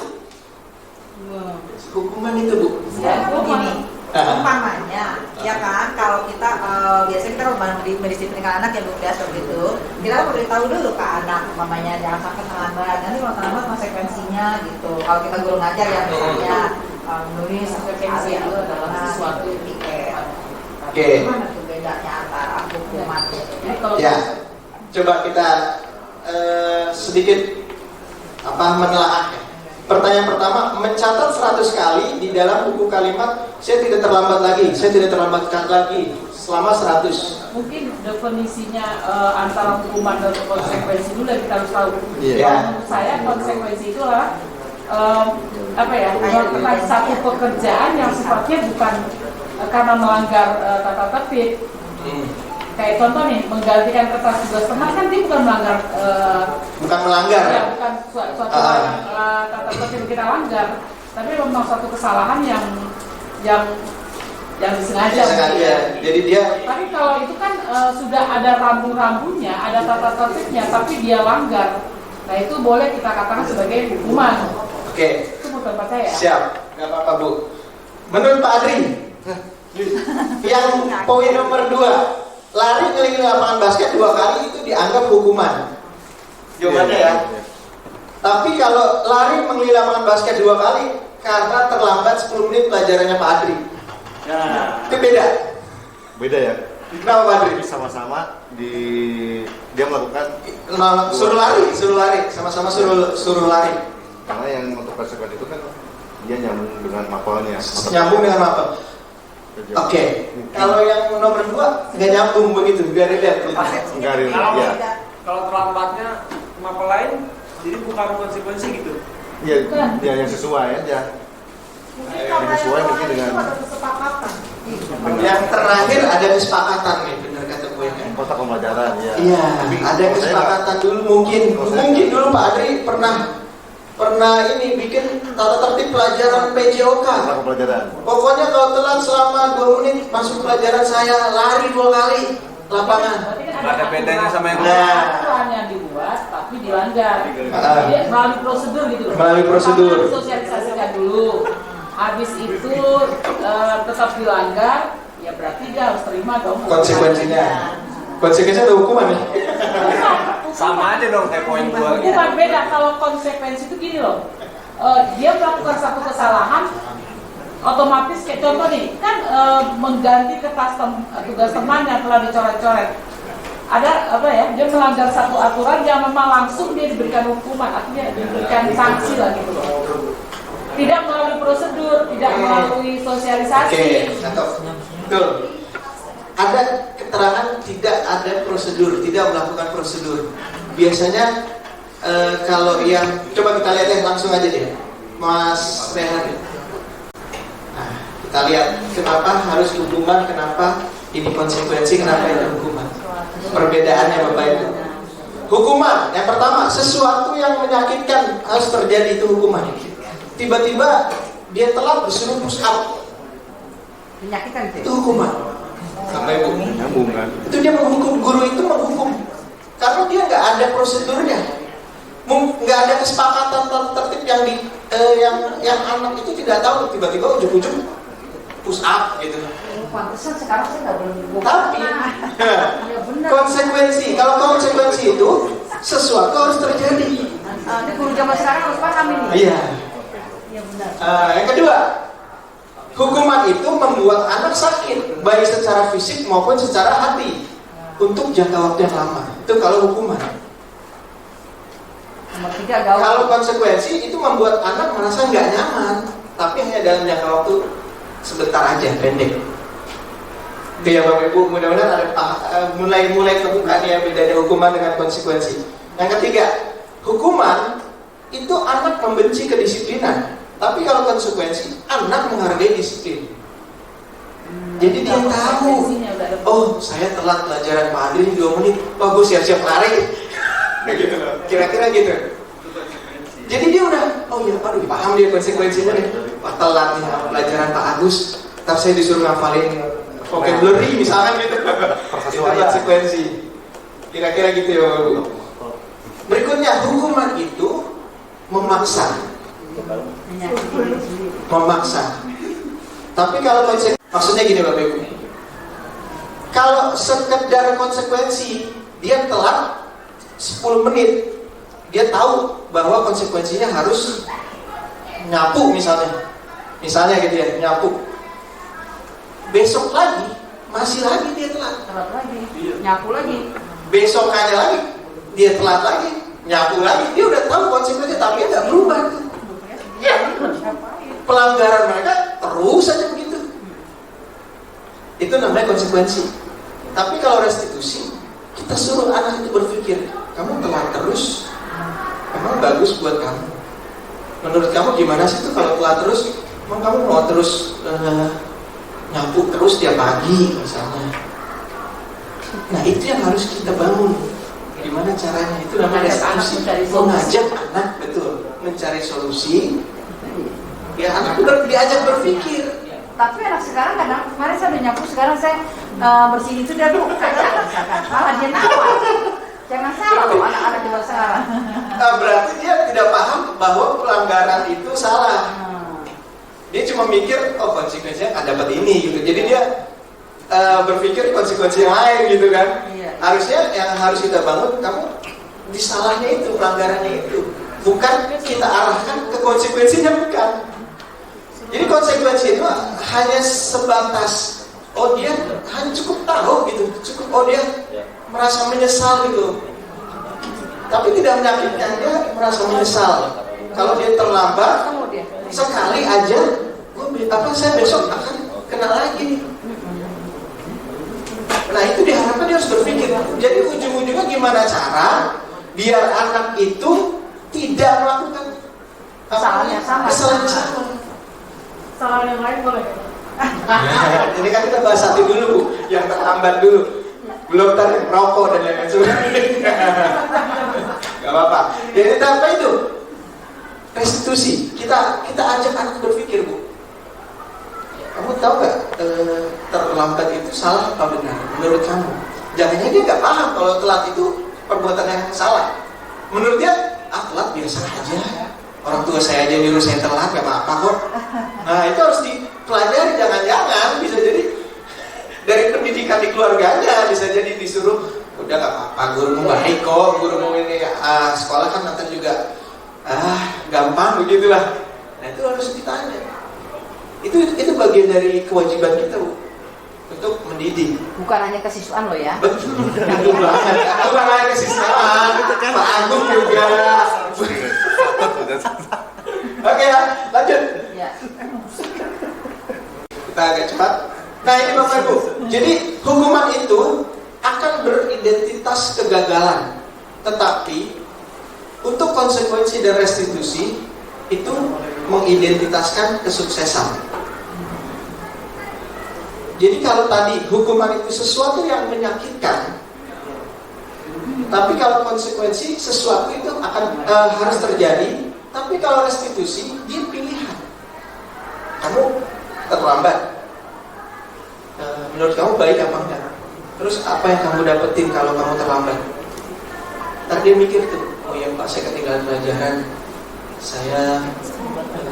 Hukuman itu Bu. Begini, umpamanya, ya kan, kalau kita biasanya kita mendisiplinkan anak yang tugas begitu, kita beritahu dulu ke anak, umpamanya jangan sampai terlambat. Nanti kalau terlambat konsekuensinya gitu. Kalau kita guru ngajar ya misalnya menulis konsekuensi itu adalah sesuatu tiket. Oke. Gimana tuh bedanya antara hukuman? Ya. Coba kita sedikit menelaah. Pertanyaan pertama, mencatat 100 kali di dalam buku kalimat saya tidak terlambat lagi, saya tidak terlambatkan lagi selama 100. Mungkin definisinya antara hukuman dan konsekuensi dulu yang kita harus tahu. Yeah. Menurut saya konsekuensi itu adalah melakukan satu pekerjaan yang sifatnya bukan karena melanggar tata tertib. Kayak contoh nih, menggantikan kertas tugas teman kan dia bukan melanggar ya, bukan suatu tata tertib kita langgar, tapi memang suatu kesalahan yang disengaja. Jadi dia. Tapi kalau itu kan sudah ada rambu-rambunya, ada tata tertibnya, tapi dia langgar. Nah itu boleh kita katakan sebagai hukuman. Oke. Itu bukan Pak saya. Siap, nggak apa-apa Bu. Menurut Pak Adri, yang poin nomor 2, lari keliling lapangan basket 2 kali itu dianggap hukuman. Jawabannya ya. Tapi kalau lari mengelilingi lapangan basket 2 kali karena terlambat 10 menit pelajarannya Pak Adri. Itu beda. Beda ya. Kenapa Pak Adri? Sama-sama dia melakukan suruh lari, sama-sama suruh lari. Karena yang untuk konsekuensi itu kan dia nyambung dengan mapalnya. Nyambung dengan mapal. Oke. Kalau yang nomor 2 nggak nyambung begitu, nggak relate. Nggak relate ya. Kalau terlambatnya mapel lain, jadi bukan konsekuensi gitu. Iya, yang sesuai aja. Yang sesuai mungkin dengan Yang terakhir ada kesepakatan nih, benar kata gue kan. kotak pembelajaran ya. Iya, ada kesepakatan dulu mungkin dulu Pak Adri pernah ini bikin tata tertib pelajaran PJOK. Kotak pembelajaran. Pokoknya kalau telat selama 2 menit masuk pelajaran saya lari 2 kali lapangan. Nggak ada bedanya sama yang Nah, Aturan yang dibuat tapi dilanggar. Jadi melalui prosedur gitu loh. Melalui prosedur. Pertama disosialisasikan dulu. Habis itu tetap dilanggar, ya berarti dia harus terima dong konsekuensinya ada hukuman nih. sama aja dong kayak poin 2. Bukan beda, kalau konsekuensi itu gini loh. Dia melakukan satu kesalahan, otomatis kayak contoh nih, kan mengganti kertas tugas teman yang telah dicoret-coret. Ada dia melanggar satu aturan yang memang langsung dia diberikan hukuman, artinya diberikan sanksi lah gitu loh. Tidak melalui prosedur, tidak melalui sosialisasi. Betul. Ada keterangan tidak ada prosedur, tidak melakukan prosedur. Biasanya kalau yang coba kita lihat langsung aja deh, Mas Rehan. Nah, kita lihat kenapa harus hukuman, kenapa ini konsekuensi, kenapa ini hukuman. Perbedaannya Bapak Ibu. Hukuman yang pertama, sesuatu yang menyakitkan harus terjadi itu hukuman. Tiba-tiba dia telat disuruh push up, Menyakitan itu hukuman. Sampai Ibu. Nyambung kan? Itu dia menghukum, guru itu menghukum karena dia nggak ada prosedurnya, nggak ada kesepakatan tertib yang anak itu tidak tahu, tiba-tiba ujung-ujung push up gitu. Pantesan sekarang saya nggak boleh. Tapi Ya benar. konsekuensi, kalau konsekuensi itu sesuatu harus terjadi. Ini guru zaman sekarang harus paham ini. Iya. Iya benar. Yang kedua, hukuman itu membuat anak sakit, baik secara fisik maupun secara hati, untuk jangka waktu yang lama. Itu kalau hukuman. Nomor 3 gawat. Kalau konsekuensi itu membuat anak merasa nggak nyaman, tapi hanya dalam jangka waktu sebentar aja, pendek. Itu ya Bapak Ibu, mudah-mudahan ada mulai kebuka nih ya bedanya hukuman dengan konsekuensi. Yang ketiga, hukuman itu anak membenci kedisiplinan, tapi kalau konsekuensi anak menghargai disiplin. Jadi dia tahu, oh saya telat pelajaran Pak Adri 2 menit, oh gue siap-siap lari. Gitu loh, kira-kira gitu. Jadi dia udah, oh iya Pak, paham dia konsekuensinya nih. Wah telat nih pelajaran Pak Agus, ntar saya disuruh ngafalin vocabulary misalkan gitu. Itu konsekuensi. Kira-kira gitu ya Bapak Ibu. Berikutnya, hukuman itu memaksa. Memaksa. Tapi kalau konsekuensi, maksudnya gini Bapak Ibu, kalau sekedar konsekuensi, dia telat 10 menit, dia tahu bahwa konsekuensinya harus nyapu misalnya gitu ya, nyapu. Besok lagi, masih lagi dia telat lagi, nyapu lagi. Besokannya lagi, dia telat lagi, nyapu lagi. Dia udah tahu konsekuensinya, tapi dia nggak berubah. Ya, pelanggaran mereka terus saja begitu. Itu namanya konsekuensi. Tapi kalau restitusi, kita suruh anak itu berpikir, kamu telat terus, emang bagus buat kamu? Menurut kamu gimana sih tuh kalau telat terus? Emang kamu mau terus nyapu terus tiap pagi misalnya? Nah itu yang harus kita bangun. Gimana caranya? Itu namanya restitusi. Mengajak anak betul mencari solusi. Ya anak diajak berpikir. Tapi anak sekarang kadang, kemarin saya udah nyapu, sekarang saya bersihin itu dia dulu kaca misalkan, malah dia nawar. Jangan salah loh anak-anak zaman sekarang. Berarti dia tidak paham bahwa pelanggaran itu salah. Dia cuma mikir, oh konsekuensinya akan dapat ini gitu. Jadi dia berpikir konsekuensi yang lain gitu kan. Iya. Harusnya yang harus kita bangun, kamu disalahnya itu, pelanggarannya itu, bukan kita arahkan ke konsekuensinya, bukan. Jadi konsekuensi itu hanya sebatas, oh dia hanya cukup tahu gitu, cukup oh dia merasa menyesal gitu, tapi tidak menyakitkan, dia merasa menyesal. Kalau dia terlambat sekali aja, saya besok akan kena lagi. Nah itu diharapkan dia harus berpikir. Jadi ujung-ujungnya gimana cara biar anak itu tidak melakukan Kesalahan yang sama. Salah yang lain boleh. Ini kan kita bahas satu dulu Bu, yang terlambat dulu. Belum tadi rokok dan lain-lain sebagainya. Gak apa-apa. Jadi apa itu? Restitusi. Kita ajak anak berpikir Bu. Kamu tahu nggak terlambat itu salah apa benar? Menurut kamu? Jangan-jangan dia nggak paham kalau telat itu perbuatan yang salah. Menurut dia, telat biasa aja. Orang tua saya aja nyuruh saya telat, gak apa-apa kok. Nah itu harus dipelajari, jangan-jangan bisa jadi dari pendidikan di keluarganya, bisa jadi disuruh, udah gak apa-apa, gurumu baik kok, gurumu ini sekolah kan nanti juga gampang begitulah. Nah itu harus ditanya. Itu bagian dari kewajiban kita Bu, untuk mendidik. Bukan hanya kesiswaan loh ya. Betul banget. Bukan hanya kesiswaan, Pak Agung juga. Oke ya, lanjut. Ya. Kita agak cepat. Nah ini Bapak Ibu, jadi hukuman itu akan beridentitas kegagalan, tetapi untuk konsekuensi dan restitusi itu mengidentitaskan kesuksesan. Jadi kalau tadi hukuman itu sesuatu yang menyakitkan, tapi kalau konsekuensi sesuatu itu akan harus terjadi. Tapi kalau restitusi dia pilihan. terlambat. Menurut kamu baik apa enggak? Terus apa yang kamu dapetin kalau kamu terlambat? Ntar dia mikir tuh, oh ya Pak, saya ketinggalan pelajaran, saya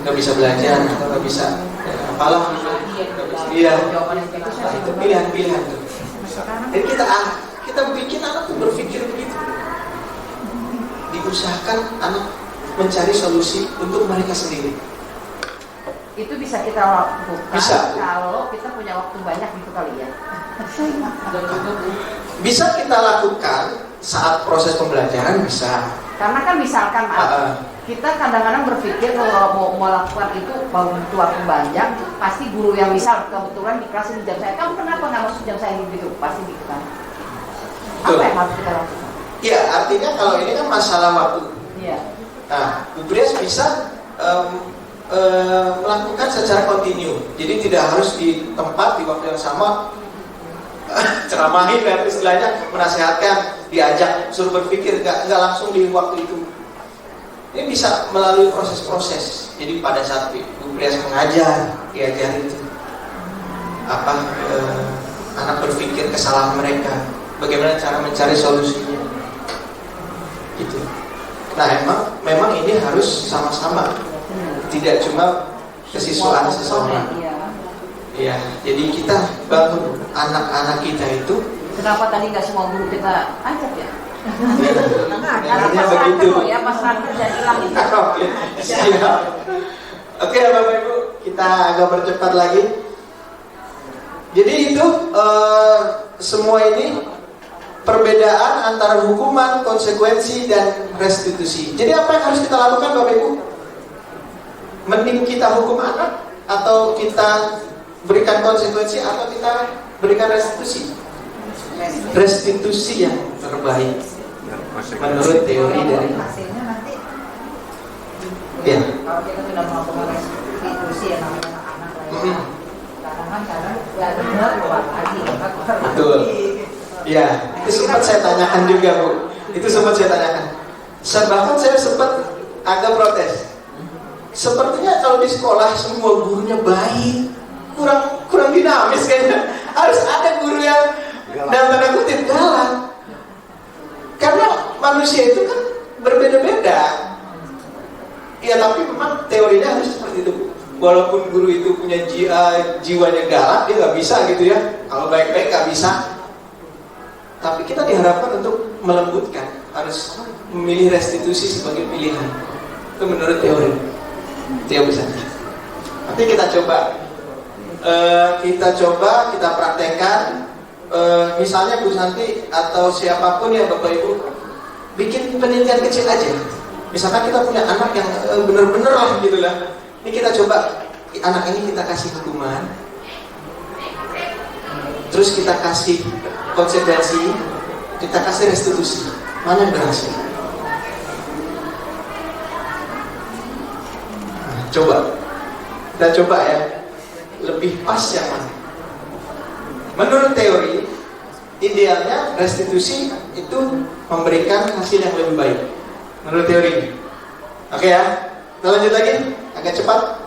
nggak bisa belajar atau nggak bisa apalah gitu. Iya, itu pilihan-pilihan tuh. Jadi kita bikin anak tuh berpikir begitu. Diusahakan anak mencari solusi untuk mereka sendiri. Itu bisa kita lakukan Bisa. kalau kita punya waktu banyak gitu kali ya. Bisa kita lakukan saat proses pembelajaran, bisa. Karena kan misalkan kita kadang-kadang berpikir kalau mau melakukan itu butuh waktu banyak, pasti guru yang misal kebetulan di kelas ini jam saya, kamu kenapa nggak masuk jam saya gitu, pasti gitu kan. Apa yang harus kita lakukan? Iya, artinya kalau ini kan masalah waktu. Iya. Nah, Bu Bries bisa melakukan secara kontinu. Jadi tidak harus di tempat, di waktu yang sama ceramahin dan istilahnya menasihatkan, diajak, suruh berpikir, nggak langsung di waktu itu. Ini bisa melalui proses-proses. Jadi pada saat Bu Bries mengajar, diajarin itu apa anak berpikir kesalahan mereka, bagaimana cara mencari solusinya, gitu. Nah, memang ini harus sama-sama, tidak cuma kesiswaan seseorang. Ya, jadi kita bangun anak-anak kita itu. Kenapa tadi nggak semua guru kita ajak ya? Karena Karena pas begitu. raker ya, pas raker dan hilang itu. Siap. Oke, Bapak Ibu, kita agak percepat lagi. Jadi itu semua ini perbedaan antara hukuman, konsekuensi, dan restitusi. Jadi apa yang harus kita lakukan, Bapak Ibu? Mending kita hukum anak, atau kita berikan konsekuensi, atau kita berikan restitusi? Restitusi yang terbaik menurut teori dari hasilnya nanti ya. kalau kita sudah melakukan restitusi yang namanya anak lah ya. Kadang-kadang nggak benar keluar lagi, Betul. Ya, itu sempat saya tanyakan juga, Bu. Itu sempat saya tanyakan. Bahkan saya sempat agak protes. Sepertinya kalau di sekolah semua gurunya baik, kurang dinamis kayaknya. Harus ada guru yang dalam tanda kutip galak. Karena manusia itu kan berbeda-beda. Ya, tapi memang teorinya harus seperti itu. Walaupun guru itu punya jiwanya galak, dia nggak bisa gitu ya. Kalau baik-baik nggak bisa. Tapi kita diharapkan untuk melembutkan, harus memilih restitusi sebagai pilihan. Itu menurut teori. Itu yang bisa. Nanti kita coba, kita praktekkan. Misalnya Bu Santi atau siapapun ya Bapak Ibu, bikin penelitian kecil aja. Misalkan kita punya anak yang bener-bener lah gitu lah. Ini kita coba, anak ini kita kasih hukuman, terus kita kasih konsekuensi, kita kasih restitusi. Mana yang berhasil? Nah, kita coba ya, lebih pas yang mana? Menurut teori, idealnya restitusi itu memberikan hasil yang lebih baik. Menurut teori. Oke ya, kita lanjut lagi, agak cepat.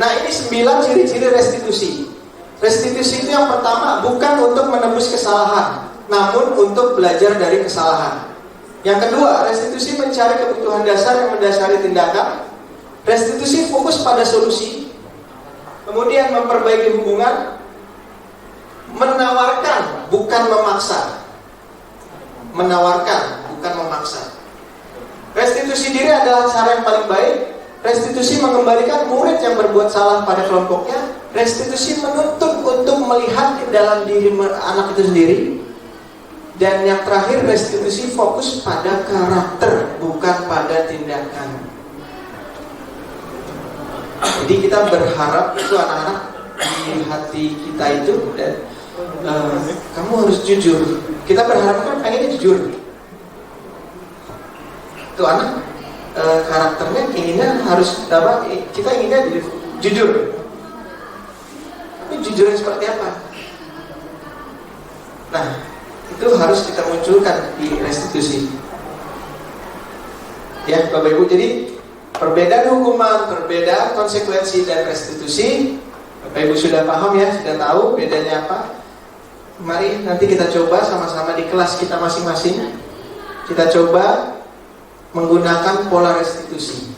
Nah, ini 9 ciri-ciri restitusi. Restitusi itu yang pertama, bukan untuk menebus kesalahan, namun untuk belajar dari kesalahan. Yang kedua, restitusi mencari kebutuhan dasar yang mendasari tindakan. Restitusi fokus pada solusi. Kemudian memperbaiki hubungan. Menawarkan, bukan memaksa. Menawarkan, bukan memaksa. Restitusi diri adalah cara yang paling baik. Restitusi mengembalikan murid yang berbuat salah pada kelompoknya. Restitusi menuntut untuk melihat ke dalam diri anak itu sendiri. Dan yang terakhir, restitusi fokus pada karakter, bukan pada tindakan. Jadi kita berharap itu anak-anak di hati kita itu, dan kamu harus jujur. Kita berharap kan pengennya jujur. Itu anak karakternya inginnya harus apa? Kita inginnya jadi jujur. Tapi jujur yang seperti apa? Nah, itu harus kita munculkan di restitusi. Ya, Bapak Ibu. Jadi perbedaan hukuman, perbedaan konsekuensi dan restitusi. Bapak Ibu sudah paham ya, sudah tahu bedanya apa? Mari nanti kita coba sama-sama di kelas kita masing-masing. Kita coba menggunakan pola restitusi.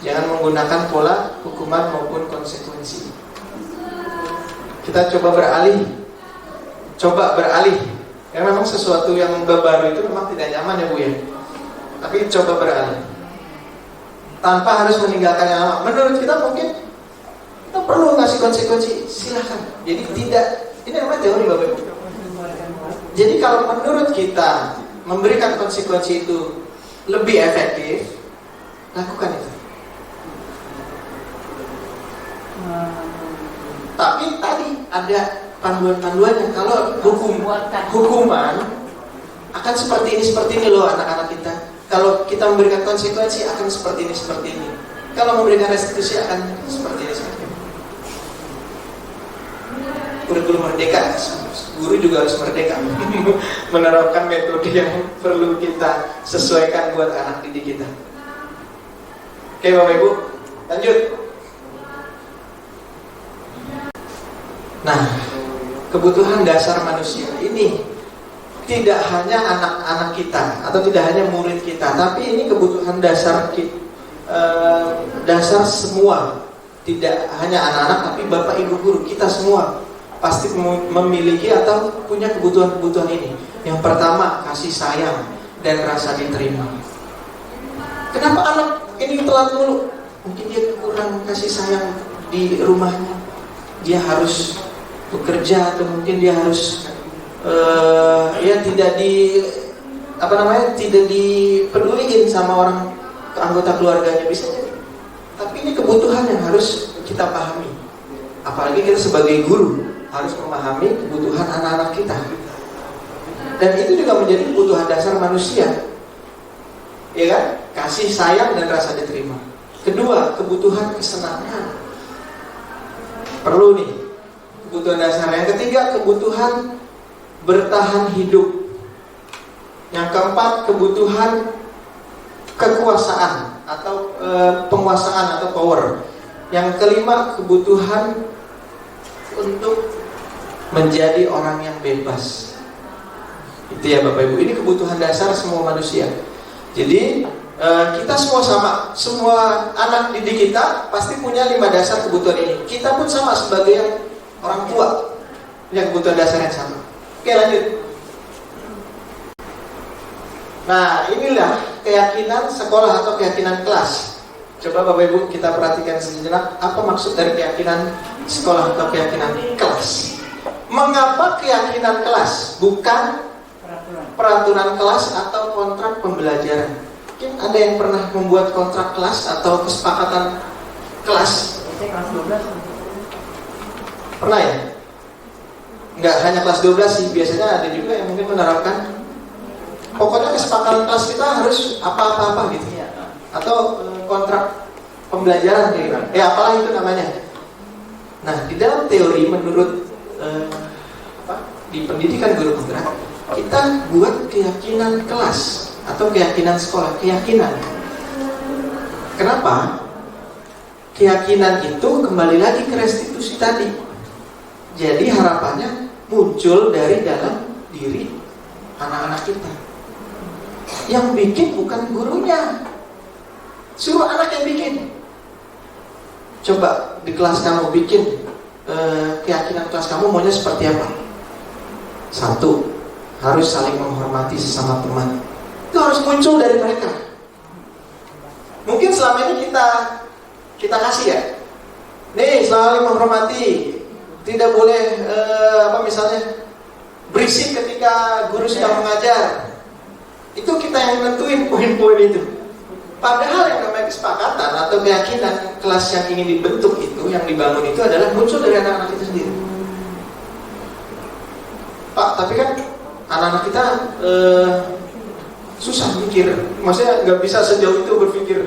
Jangan menggunakan pola hukuman maupun konsekuensi. Kita coba beralih. Karena memang sesuatu yang baru itu memang tidak nyaman ya Bu ya. Tapi coba beralih. Tanpa harus meninggalkan yang lama. Menurut kita mungkin kita perlu ngasih konsekuensi, silahkan. Jadi tidak, ini namanya teori Bapak Ibu. Jadi kalau menurut kita memberikan konsekuensi itu lebih efektif, lakukan itu. Tapi tadi ada panduan-panduannya. Kalau hukuman akan seperti ini loh anak-anak kita. Kalau kita memberikan konsekuensi akan seperti ini. Kalau memberikan restitusi akan seperti ini. Kurikulum merdeka, guru juga harus merdeka menerapkan metode yang perlu kita sesuaikan buat anak didik kita. Oke Bapak Ibu, lanjut. Nah, kebutuhan dasar manusia ini tidak hanya anak-anak kita atau tidak hanya murid kita, tapi ini kebutuhan dasar dasar semua. Tidak hanya anak-anak, tapi Bapak Ibu guru kita semua pasti memiliki atau punya kebutuhan-kebutuhan ini. Yang pertama, kasih sayang dan rasa diterima. Kenapa anak ini telat mulu? Mungkin dia kurang kasih sayang di rumahnya. Dia harus bekerja atau mungkin dia harus tidak dipeduliin sama orang anggota keluarganya, bisa jadi. Tapi ini kebutuhan yang harus kita pahami. Apalagi kita sebagai guru harus memahami kebutuhan anak-anak kita. Dan itu juga menjadi kebutuhan dasar manusia. Ya kan? Kasih sayang dan rasa diterima. Kedua, kebutuhan kesenangan. Perlu nih kebutuhan dasar. Yang ketiga, kebutuhan bertahan hidup. Yang keempat, kebutuhan kekuasaan atau penguasaan atau power. Yang kelima, kebutuhan untuk menjadi orang yang bebas. Itu ya Bapak Ibu, ini kebutuhan dasar semua manusia. Jadi kita semua sama, semua anak didik kita pasti punya 5 dasar kebutuhan ini. Kita pun sama sebagai yang orang tua, punya kebutuhan dasar yang sama. Oke, lanjut. Nah, inilah keyakinan sekolah atau keyakinan kelas. Coba Bapak Ibu kita perhatikan sejenak, apa maksud dari keyakinan sekolah atau keyakinan kelas. Mengapa keyakinan kelas, bukan peraturan kelas atau kontrak pembelajaran? Mungkin ada yang pernah membuat kontrak kelas atau kesepakatan kelas? Pernah ya? Nggak hanya kelas 12 sih, biasanya ada juga yang mungkin menerapkan pokoknya kesepakatan kelas kita harus apa-apa gitu ya. Atau kontrak pembelajaran kayak gitu. Apalah itu namanya. Nah, di dalam teori menurut di pendidikan guru penggerak, kita buat keyakinan kelas atau keyakinan sekolah, keyakinan. Kenapa? Keyakinan itu kembali lagi ke restitusi tadi. Jadi harapannya muncul dari dalam diri anak-anak kita. Yang bikin bukan gurunya, suruh anak yang bikin. Coba di kelas kamu bikin keyakinan kelas kamu maunya seperti apa? 1, harus saling menghormati sesama teman. Itu harus muncul dari mereka. Mungkin selama ini kita kasih ya, nih saling menghormati, tidak boleh misalnya berisik ketika guru sedang mengajar. Itu kita yang nentuin poin-poin itu. Padahal yang namanya kesepakatan atau keyakinan kelas yang ingin dibentuk itu, yang dibangun itu adalah muncul dari anak-anak kita sendiri. Pak, tapi kan anak-anak kita susah mikir, maksudnya nggak bisa sejauh itu berpikir.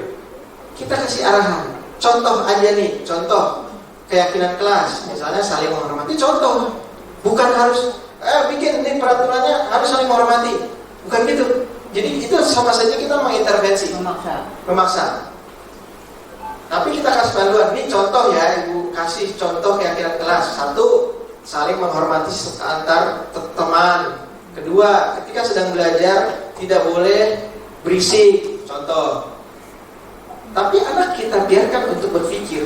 Kita kasih arahan, contoh aja nih, contoh keyakinan kelas, misalnya saling menghormati, contoh, bukan harus bikin ini peraturannya harus saling menghormati, bukan gitu. Jadi itu sama saja kita mengintervensi, memaksa. Tapi kita kasih panduan, ini contoh ya, Ibu kasih contoh keyakinan kelas. Satu, saling menghormati antar teman. Kedua, ketika sedang belajar tidak boleh berisik, contoh. Tapi anak kita biarkan untuk berpikir.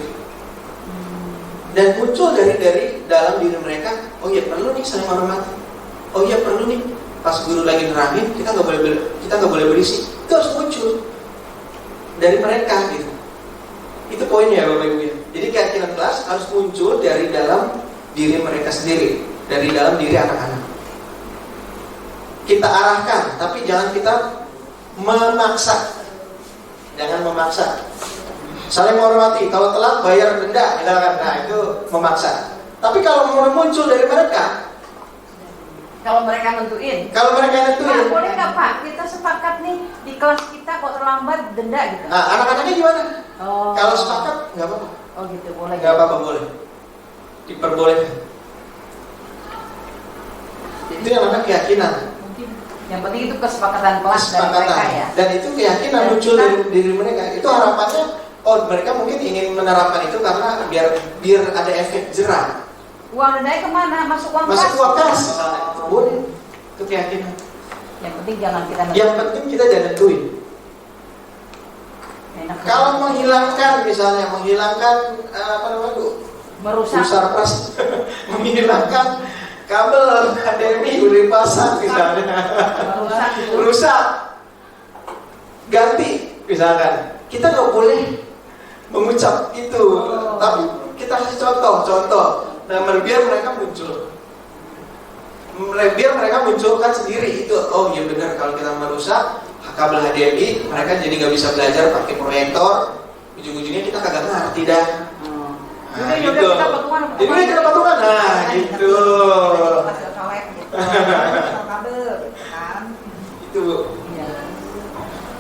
Dan muncul dari dalam diri mereka, oh iya perlu nih saling menghormati. Oh iya perlu nih pas guru lagi nerangin kita nggak boleh berisik. Itu harus muncul dari mereka gitu. Itu poinnya ya Bapak Ibu ya. Jadi keyakinan kelas harus muncul dari dalam diri mereka sendiri, dari dalam diri anak-anak. Kita arahkan, tapi jangan kita memaksa. Jangan memaksa. Saling menghormati, kalau telat bayar denda, misalkan. Nah itu memaksa. Tapi kalau muncul dari mereka, Kalau mereka nentuin. Pak, boleh nggak Pak? Kita sepakat nih di kelas kita kok terlambat denda gitu. Nah anak-anaknya gimana? Oh. Kalau sepakat nggak apa-apa. Oh gitu, boleh. Nggak apa-apa, boleh. Diperbolehkan. Itu yang namanya keyakinan. Yang penting itu kesepakatan kelas dari mereka ya. Dan itu keyakinan Dan muncul kita- dari diri mereka. Itu harapannya, oh mereka mungkin ingin menerapkan itu karena biar ada efek jerah. Uang dendanya kemana? Masuk uang kas. Masuk uang kas. Boleh. Itu keyakinan. Yang penting jangan kita Yang penting kita jangan nentuin. Enak. Kalau menghilangkan misalnya, apa namanya Bu? Merusak. Pras, menghilangkan kabel HDMI udah dipasang misalnya. Merusak gitu. Rusak, ganti misalkan. Kita nggak boleh mengucap itu, tapi kita kasih contoh. Nah, biar mereka muncul. Biar mereka munculkan sendiri itu. Oh iya benar, kalau kita merusak kabel HDMI, mereka jadi nggak bisa belajar pakai proyektor. Ujung-ujungnya kita kagak ngerti dah. Nah, Yaudah, gitu. kita patungan. Jadi udah kita patungan. Nah, gitu. Masih kolek gitu. Kabel gitu kan. Itu. Iya.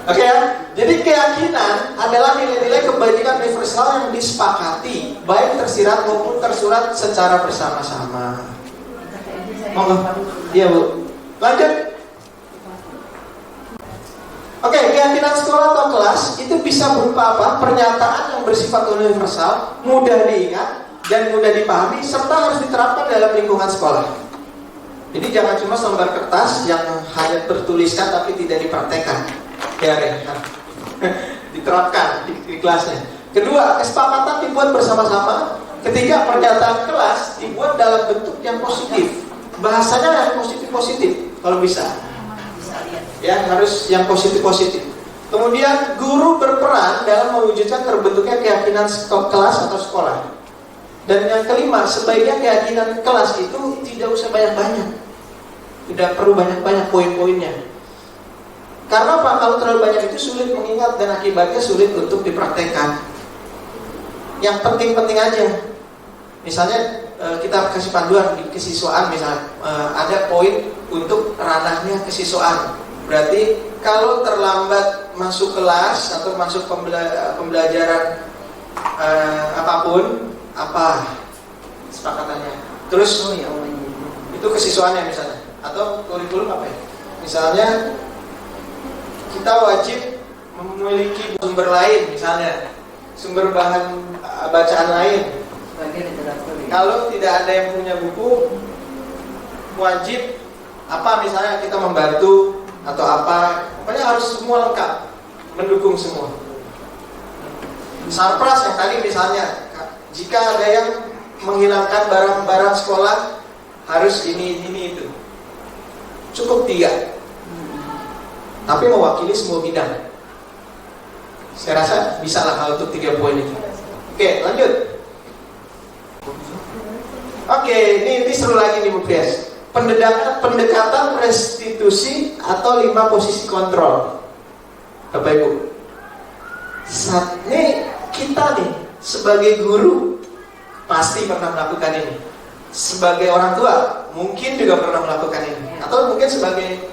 Oke ya, jadi keyakinan adalah nilai-nilai kebajikan universal yang disepakati, baik tersirat maupun tersurat secara bersama-sama. Monggo, iya Bu. Lanjut. Oke, keyakinan sekolah atau kelas itu bisa berupa apa? Pernyataan yang bersifat universal, mudah diingat dan mudah dipahami, serta harus diterapkan dalam lingkungan sekolah. Jadi jangan cuma selembar kertas yang hanya tertuliskan tapi tidak dipraktekkan. Ya, diterapkan di kelasnya. Kedua, kesepakatan dibuat bersama-sama. Ketiga, pernyataan kelas dibuat dalam bentuk yang positif. Bahasanya yang positif-positif kalau bisa. Ya, harus yang positif-positif. Kemudian, guru berperan dalam mewujudkan terbentuknya keyakinan kelas atau sekolah. Dan yang kelima, sebaiknya keyakinan kelas itu tidak usah banyak-banyak. Tidak perlu banyak-banyak poin-poinnya. Karena apa? Kalau terlalu banyak itu sulit mengingat dan akibatnya sulit untuk dipraktekkan. Yang penting-penting aja. Misalnya kita kasih panduan di kesiswaan, misalnya ada poin untuk ranahnya kesiswaan. Berarti kalau terlambat masuk kelas atau masuk pembelajaran apapun, apa kesepakatannya? Terus itu kesiswaannya misalnya, atau kurikulum apa ya? Misalnya kita wajib memiliki sumber lain, misalnya sumber bahan bacaan lain. Kalau tidak ada yang punya buku, wajib apa misalnya kita membantu atau apa, pokoknya harus semua lengkap, mendukung semua. Sarpras yang tadi misalnya, jika ada yang menghilangkan barang-barang sekolah harus ini itu, cukup 3. Tapi mewakili semua bidang. Saya rasa bisa lah untuk 3 poin itu. Oke, lanjut. Oke, ini seru lagi nih Bu Prias. Pendekatan restitusi atau 5 posisi kontrol. Bapak Ibu, saat ini kita nih sebagai guru pasti pernah melakukan ini. Sebagai orang tua mungkin juga pernah melakukan ini. Atau mungkin sebagai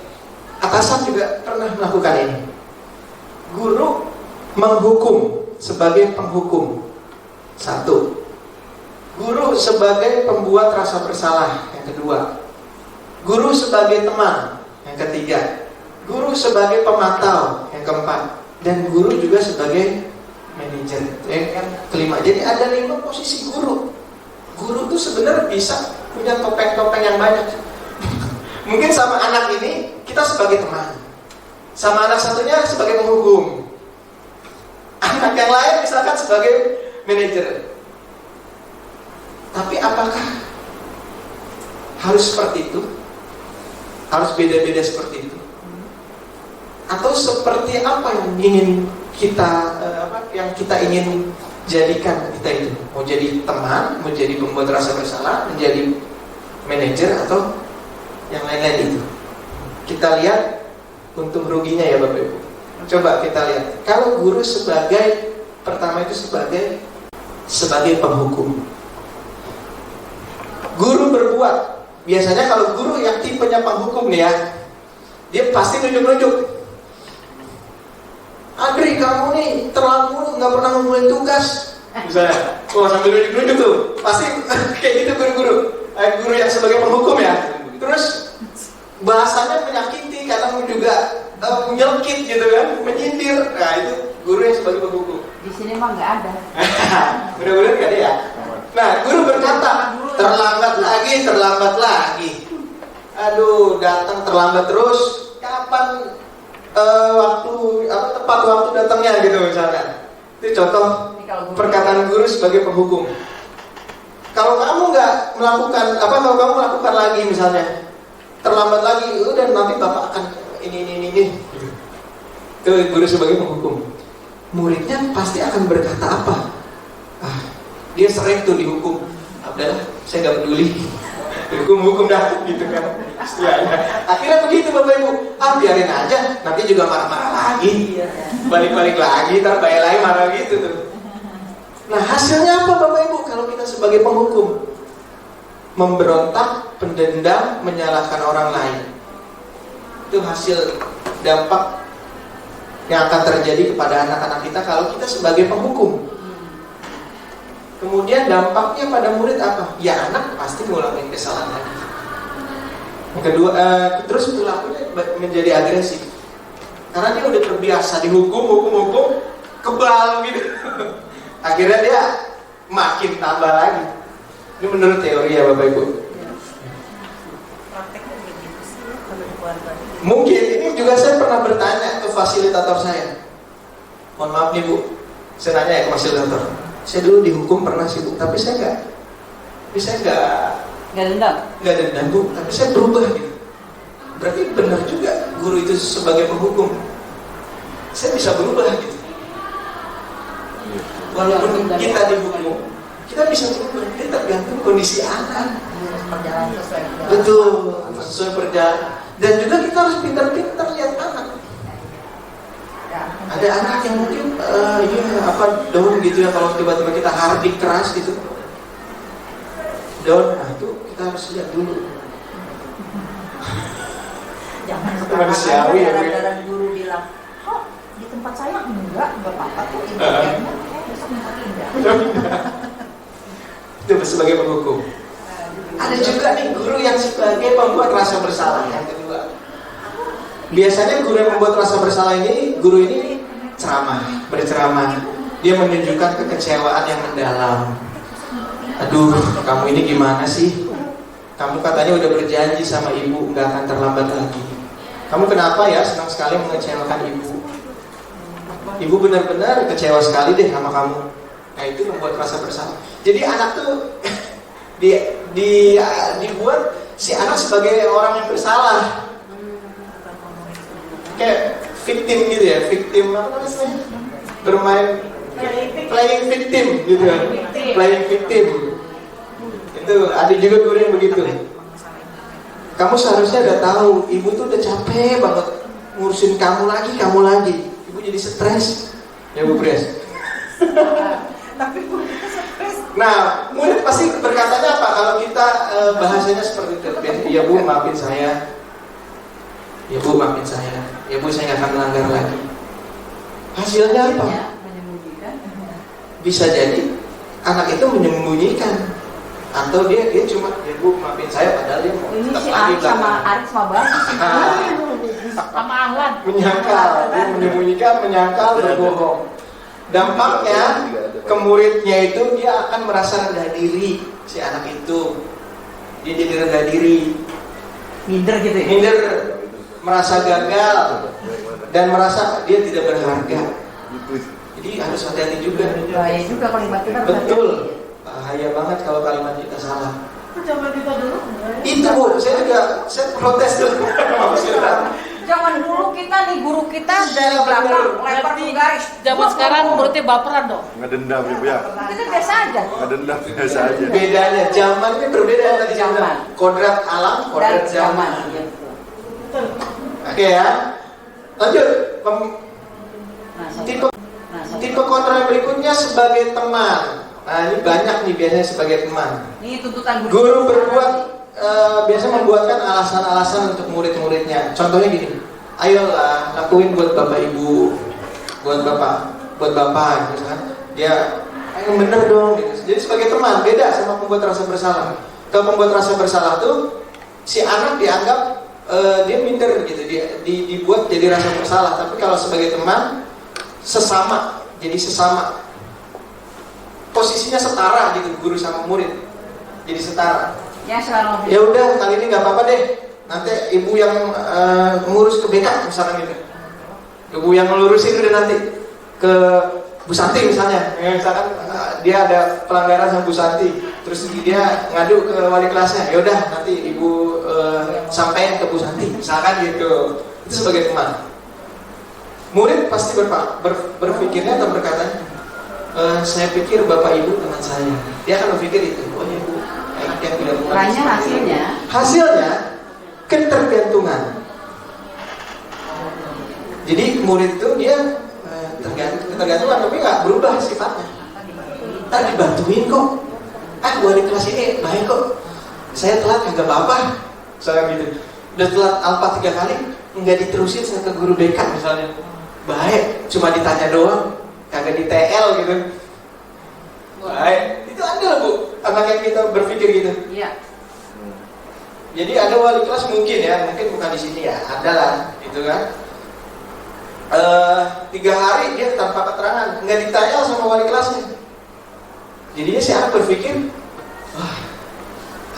atasan juga pernah melakukan ini. Guru menghukum sebagai penghukum. 1. Guru sebagai pembuat rasa bersalah. Yang kedua, guru sebagai teman. Yang ketiga, guru sebagai pemantau. Yang keempat, dan guru juga sebagai manajer, kan kelima. Jadi ada 5 posisi guru. Guru tuh sebenarnya bisa punya topeng-topeng yang banyak. Mungkin sama anak ini kita sebagai teman, sama anak satunya sebagai penghukum, anak yang lain misalkan sebagai manajer. Tapi apakah harus seperti itu? Harus beda-beda seperti itu? Atau seperti apa yang ingin kita yang kita ingin jadikan kita itu? Mau jadi teman, mau jadi pembuat rasa bersalah, menjadi manajer, atau yang lain-lain itu? Kita lihat untung ruginya ya Bapak Ibu. Coba kita lihat. Kalau guru sebagai pertama itu sebagai penghukum. Guru berbuat. Biasanya kalau guru yang tipenya penghukum nih ya, dia pasti nunjuk-nunjuk. Adri, kamu nih terlalu nggak pernah ngumpulin tugas. Misalnya, sambil nunjuk-nunjuk tuh, pasti kayak gitu guru-guru. Guru yang sebagai penghukum ya. Terus bahasanya menyakiti, kadang juga menyelkit gitu kan, menyindir. Nah itu guru yang sebagai penghukum. Di sini mah nggak ada. Mudah-mudahan nggak ada ya. Nah, guru berkata, terlambat lagi. Aduh, datang terlambat terus. Kapan tepat waktu datangnya gitu misalnya. Itu contoh perkataan guru sebagai penghukum. Kalau kamu nggak melakukan kalau kamu melakukan lagi misalnya, terlambat lagi, udah nanti bapak akan ini. Itu guru sebagai penghukum. Muridnya pasti akan berkata apa? Dia sering tuh dihukum. Udahlah, saya nggak peduli. Hukum dah, gitu kan. Istilahnya. Akhirnya begitu Bapak Ibu. Biarin aja, nanti juga marah-marah lagi. Balik-balik lagi, balik lagi marah gitu tuh. Nah hasilnya apa Bapak Ibu kalau kita sebagai penghukum? Memberontak, pendendam, menyalahkan orang lain. Itu hasil dampak yang akan terjadi kepada anak-anak kita kalau kita sebagai penghukum. Kemudian dampaknya pada murid apa? Ya anak pasti ngulangin kesalahan lagi. Yang kedua, terus perilakunya menjadi agresif. Karena dia udah terbiasa dihukum, kebal gitu. Akhirnya dia makin tambah lagi. Ini menurut teori ya Bapak Ibu. Mungkin ini juga saya pernah bertanya ke fasilitator saya. Mohon maaf nih Bu, saya nanya ya ke fasilitator. Saya dulu dihukum pernah sih Bu, tapi saya nggak dendam Bu, tapi saya berubah gitu. Berarti benar juga guru itu sebagai penghukum. Saya bisa berubah gitu. Walaupun kita dihukum, kita bisa berubah. Ini tergantung kondisi anak. Betul, sesuai berjalan. Dan juga kita harus pintar-pintar lihat anak. Ada anak yang mungkin down gitu ya, kalau tiba-tiba kita hardik keras gitu down, nah itu kita harus lihat dulu. Jangan manusiawi ya, gara-gara guru bilang, kok di tempat saya enggak apa-apa tuh, indahnya besok minta pindah. Itu sebagai penghukum. Ada juga nih guru yang sebagai pembuat rasa bersalah. Yang kedua, biasanya guru yang membuat rasa bersalah ini, guru ini berceramah. Dia menunjukkan kekecewaan yang mendalam. Aduh, kamu ini gimana sih? Kamu katanya udah berjanji sama ibu nggak akan terlambat lagi. Kamu kenapa ya senang sekali mengecewakan ibu? Ibu benar-benar kecewa sekali deh sama kamu. Nah itu membuat rasa bersalah. Jadi anak tuh dibuat si anak sebagai orang yang bersalah. Kayak victim gitu ya, victim apa namanya? Bermain playing victim gitu kan. Playing victim. Itu ada juga guru yang begitu. Kamu seharusnya udah tahu, ibu tuh udah capek banget ngurusin kamu lagi. Ibu jadi stres. Ya Bu Pres. Tapi murid kita stres. Nah, murid pasti berkatanya apa kalau kita bahasanya seperti itu? Ya Bu, maafin saya. Ya Bu, maafin saya. Ya Bu, saya nggak akan melanggar lagi. Hasilnya apa? Bisa jadi anak itu menyembunyikan, atau dia cuma, ya Bu, maafin saya, padahal dia mau Ini si lagi Aris sama bagus. Sama Ahlan. menyangkal, dia menyembunyikan, menyangkal, berbohong. Dampaknya ke muridnya itu dia akan merasa rendah diri, si anak itu. Dia jadi rendah diri, Minder gitu ya. minder, merasa gagal, dan merasa dia tidak berharga. Jadi harus hati-hati juga. Bahaya juga kalimat kita. Betul, bahaya banget kalau kalimat kita salah. Zaman kita dulu. Itu Bu, saya protes dulu. Zaman dulu kita nih guru kita dari belakang lempar ke garis. Zaman sekarang muridnya baperan dong. Ngedendam ibu ya. Kita biasa aja. Ngedendam biasa aja. Bedanya zamannya berbeda tadi Zaman. Kodrat alam, Dan kodrat zaman. zaman. Iya. Oke ya. Lanjut. Nah, satu. Tipe Nah, satu. tipe kontra yang berikutnya sebagai teman. Nah ini banyak nih biasanya sebagai teman. Ini tuntutan Guru berbuat biasa membuatkan alasan-alasan untuk murid-muridnya. Contohnya gini, ayolah lakuin buat bapak ibu, buat bapak, misalkan dia, ayo bener dong. Gitu. Jadi sebagai teman beda sama pembuat rasa bersalah. Kalau pembuat rasa bersalah tuh si anak dianggap dia minder gitu, dia dibuat jadi rasa bersalah. Tapi kalau sebagai teman sesama, jadi sesama. Posisinya setara gitu, guru sama murid. Jadi setara. Ya selalu. Ya udah kali ini nggak apa-apa deh. Nanti ibu yang ngurus ke BK misalnya gitu. Ibu yang ngelurusin udah nanti ke Bu Santi misalnya. Ya, misalkan dia ada pelanggaran sama Bu Santi, terus dia ngadu ke wali kelasnya. Ya udah nanti ibu sampaikan ke Bu Santi misalkan gitu. Itu sebagai teman. Murid pasti berpikirnya atau berkata, saya pikir bapak ibu teman saya. Dia akan berpikir itu. Oh ya bu, yang tidak hasilnya ketergantungan. Jadi murid itu dia ketergantungan tapi nggak berubah sifatnya. Tadi dibantuin kok. Wali kelas ini baik kok. Saya telat kagak apa-apa. Saya gitu. Udah telat alfa 3 kali nggak diterusin saya ke guru BK misalnya. Baik, cuma ditanya doang, kagak di TL gitu. Baik, itu ada Bu, anak yang kita berpikir gitu. Iya. Jadi ada wali kelas mungkin ya, mungkin bukan di sini ya, ada lah, gitu kan. 3 hari dia tanpa keterangan, nggak ditanya sama wali kelasnya. Jadinya si anak berpikir, wah,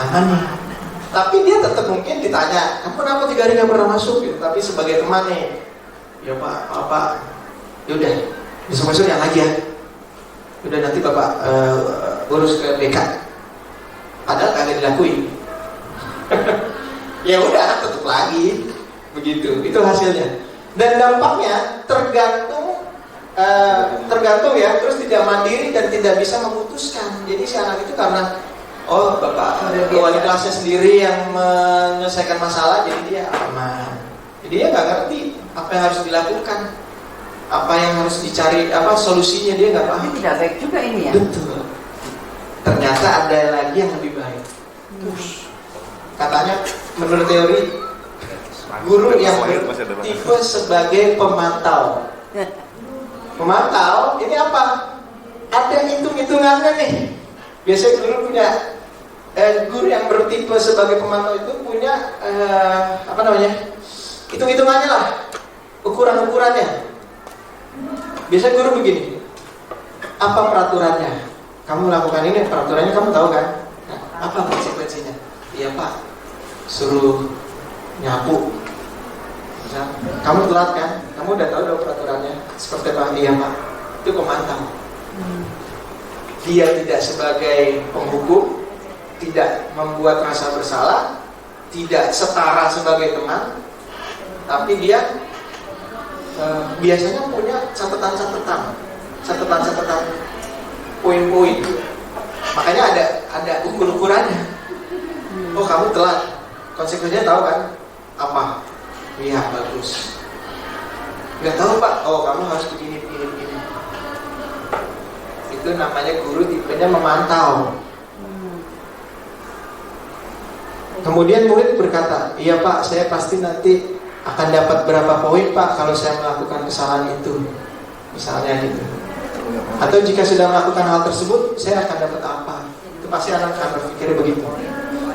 aman nih. Tapi dia tetap mungkin ditanya, kamu kenapa 3 hari nggak pernah masuk? Gitu. Tapi sebagai teman nih, ya Pak, yaudah, besok-besok yang lagi ya. Udah nanti Bapak urus ke BK. Padahal kagak dilakuin. Ya udah, tutup lagi. Begitu, itu hasilnya. Dan dampaknya tergantung ya, terus tidak mandiri dan tidak bisa memutuskan. Jadi si anak itu karena Bapak wali kelasnya sendiri yang menyelesaikan masalah, jadi dia aman. Jadi dia nggak ngerti apa yang harus dilakukan, apa yang harus dicari, solusinya dia nggak paham. Ini tidak baik juga ini ya. Betul. Ternyata ada lagi yang lebih baik. Katanya menurut teori, guru yang bertipe sebagai pemantau. Pemantau ini apa? Ada hitung-hitungannya nih. Biasanya guru yang bertipe sebagai pemantau itu punya hitung-hitungannya lah, ukuran-ukurannya. Biasanya guru begini, apa peraturannya? Kamu lakukan ini, peraturannya kamu tahu kan? Nah, apa konsekuensinya? Iya Pak, suruh nyapu. Misal, kamu telat kan? Kamu udah tahu dong peraturannya seperti apa? Iya Pak, itu pemantau. Dia tidak sebagai penghukum, tidak membuat rasa bersalah, tidak setara sebagai teman, tapi dia biasanya punya catatan-catatan, poin-poin. Makanya ada ukur-ukurannya. Oh kamu telat, konsekuensinya tahu kan? Apa? Iya bagus. Nggak tahu Pak? Oh kamu harus begini. Itu namanya guru tipenya memantau. Kemudian murid berkata, iya Pak, saya pasti nanti akan dapat berapa poin Pak kalau saya melakukan kesalahan itu, misalnya gitu. Atau jika sudah melakukan hal tersebut, saya akan dapat apa? Itu pasti anak akan berpikir begitu.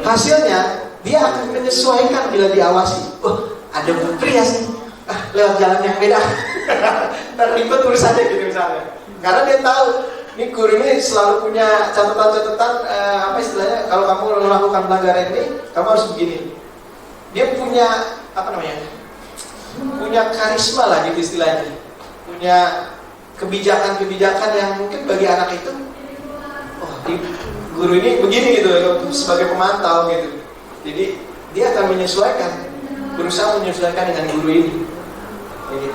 Hasilnya dia akan menyesuaikan bila diawasi. Oh, ada Bu Prias nih, lewat jalan yang beda. Terlibat urusannya gitu misalnya. Karena dia tahu ini guru ini selalu punya catatan-catatan apa istilahnya, kalau kamu melakukan pelanggaran ini kamu harus begini. Dia punya apa namanya, punya karisma lah gitu istilahnya, punya kebijakan-kebijakan yang mungkin bagi anak itu, oh guru ini begini gitu sebagai pemantau gitu. Jadi dia akan menyesuaikan, berusaha menyesuaikan dengan guru ini. Gitu.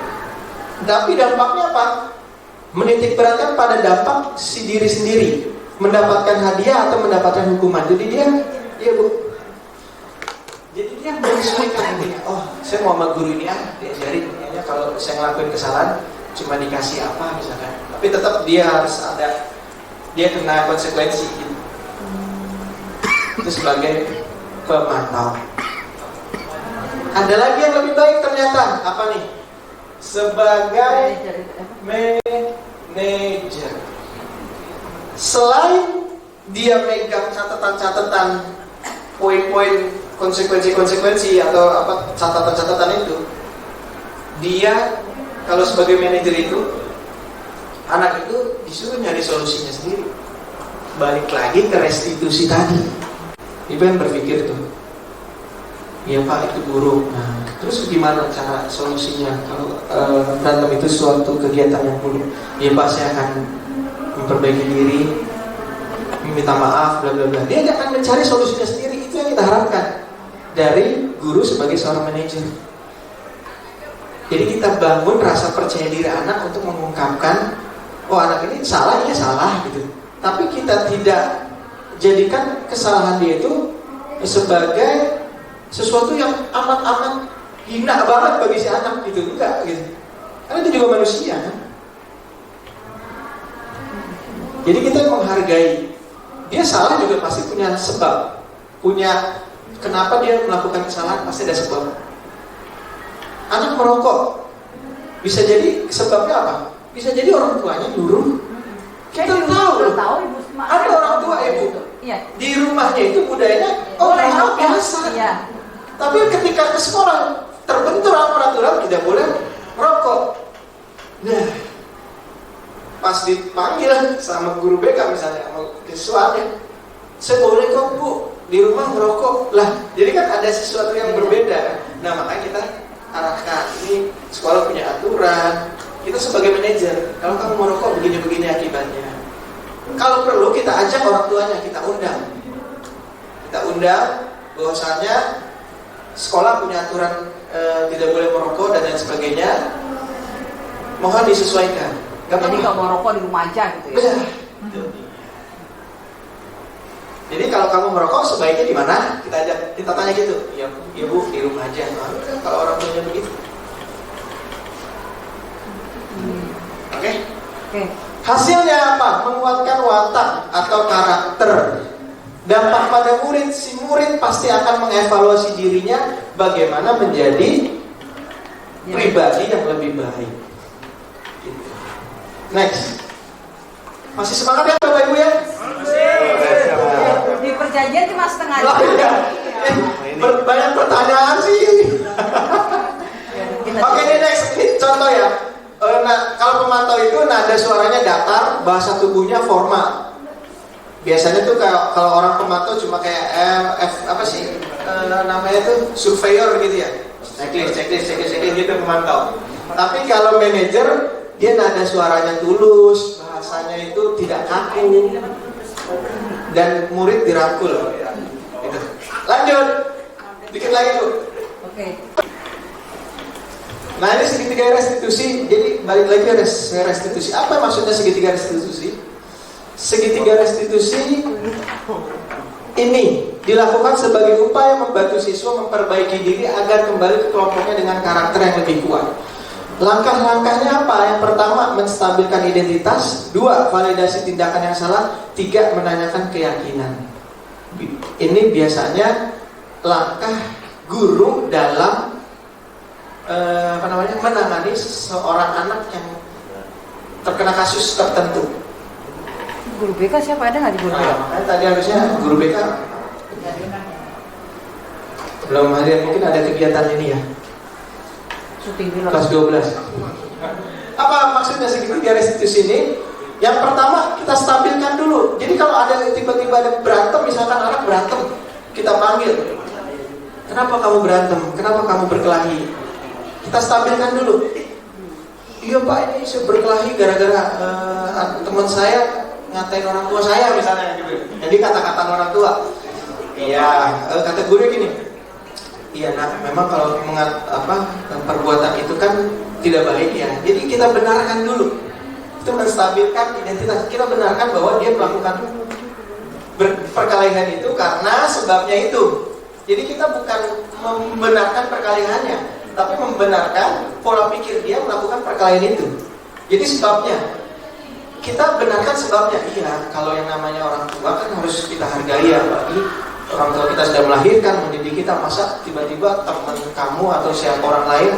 Tapi dampaknya apa? Menitik beratkan pada dampak si diri sendiri, mendapatkan hadiah atau mendapatkan hukuman. Jadi dia bu, jadi dia menyesuaikan intinya. Oh, saya mau sama guru ini diajarin. Kayaknya kalau saya ngelakuin kesalahan cuma dikasih apa misalkan, tapi tetap dia harus ada, dia kena konsekuensi gitu. Itu sebagai pemantau. Ada lagi yang lebih baik ternyata, apa nih? Sebagai manajer. Selain dia megang catatan-catatan, poin-poin, konsekuensi-konsekuensi atau apa catatan-catatan itu, dia kalau sebagai manajer itu, anak itu disuruh nyari solusinya sendiri. Balik lagi ke restitusi tadi. Ibu yang berpikir tuh, iya Pak itu buruk. Nah, terus gimana cara solusinya? Kalau berantem itu suatu kegiatan yang buruk, iya Pak saya akan memperbaiki diri, meminta maaf, bla bla bla. Dia akan mencari solusinya sendiri. Itu yang kita harapkan dari guru sebagai seorang manajer. Jadi kita bangun rasa percaya diri anak untuk mengungkapkan, oh anak ini salah, iya salah gitu. Tapi kita tidak jadikan kesalahan dia itu sebagai sesuatu yang amat-amat hina banget bagi si anak gitu, enggak gitu. Karena itu juga manusia kan. Jadi kita menghargai. Dia salah juga pasti punya sebab, punya kenapa dia melakukan kesalahan, pasti ada sebab. Anak merokok, bisa jadi sebabnya apa? Bisa jadi orang tuanya nyuruh. Kita tahu, ada orang tua ibu di rumahnya itu budayanya merokok biasa. Iya. Tapi ketika ke sekolah terbentur peraturan tidak boleh merokok. Nah, pas dipanggil sama guru BK misalnya, sama siswanya, saya boleh kok Bu di rumah merokok lah. Jadi kan ada sesuatu yang berbeda. Nah makanya kita arahkan, ini sekolah punya aturan. Kita sebagai manajer, kalau kamu merokok begini-begini akibatnya. Kalau perlu kita ajak orang tuanya, kita undang. Kita undang bahwasanya sekolah punya aturan tidak boleh merokok dan lain sebagainya. Mohon disesuaikan. Jadi kalau merokok di rumah aja gitu ya. Jadi kalau kamu merokok sebaiknya di mana? Kita tanya gitu. Ya, ya Bu, di rumah aja. Kalau orang tuanya begitu. Oke. Hasilnya apa? Menguatkan watak atau karakter. Dampak pada murid, si murid pasti akan mengevaluasi dirinya bagaimana menjadi pribadi yang lebih baik. Next. Masih semangat ya Bapak Ibu ya? Di perjanjian cuma setengah jam. Banyak pertanyaan sih. Oke, ini next. Ini contoh ya. Nah, kalau pemantau itu nada suaranya datar, bahasa tubuhnya formal. Biasanya tuh kalau orang pemantau cuma kayak apa sih namanya tuh surveyor gitu ya. Checklist gitu pemantau. Tapi kalau manajer dia nada suaranya tulus, bahasanya itu tidak kaku, dan murid dirangkul. Gitu. Lanjut, dikit lagi Bu. Oke. Nah ini segitiga restitusi. Jadi balik lagi ke restitusi. Apa maksudnya segitiga restitusi? Segitiga restitusi ini dilakukan sebagai upaya membantu siswa memperbaiki diri agar kembali ke kelompoknya dengan karakter yang lebih kuat. Langkah-langkahnya apa? Yang pertama, menstabilkan identitas. 2, validasi tindakan yang salah. 3, menanyakan keyakinan. Ini biasanya langkah guru dalam menangani seorang anak yang terkena kasus tertentu. Guru BK siapa, ada nggak di guru BK? Makanya tadi harusnya guru BK belum hadir, mungkin ada kegiatan ini ya. Kelas 12. Apa maksudnya segitiga restitusi ini? Yang pertama kita stabilkan dulu. Jadi kalau ada tiba-tiba ada berantem, misalkan anak berantem, kita panggil. Kenapa kamu berantem? Kenapa kamu berkelahi? Kita stabilkan dulu. Iya Pak, ini saya berkelahi gara-gara teman saya ngatain orang tua saya misalnya gitu. Jadi kata-kata orang tua. Iya, kata guru gini. Iya nak, memang kalau perbuatan itu kan tidak baik ya. Jadi kita benarkan dulu. Itu menstabilkan identitas. Kita benarkan bahwa dia melakukan perkelahian itu karena sebabnya itu. Jadi kita bukan membenarkan perkelahiannya, tapi membenarkan pola pikir dia melakukan perkelahian itu. Jadi sebabnya kita benarkan sebabnya. Iya, kalau yang namanya orang tua kan harus kita hargai ya, apalagi orang tua kita sudah melahirkan, mendidik kita. Masa tiba-tiba teman kamu atau siapa orang lain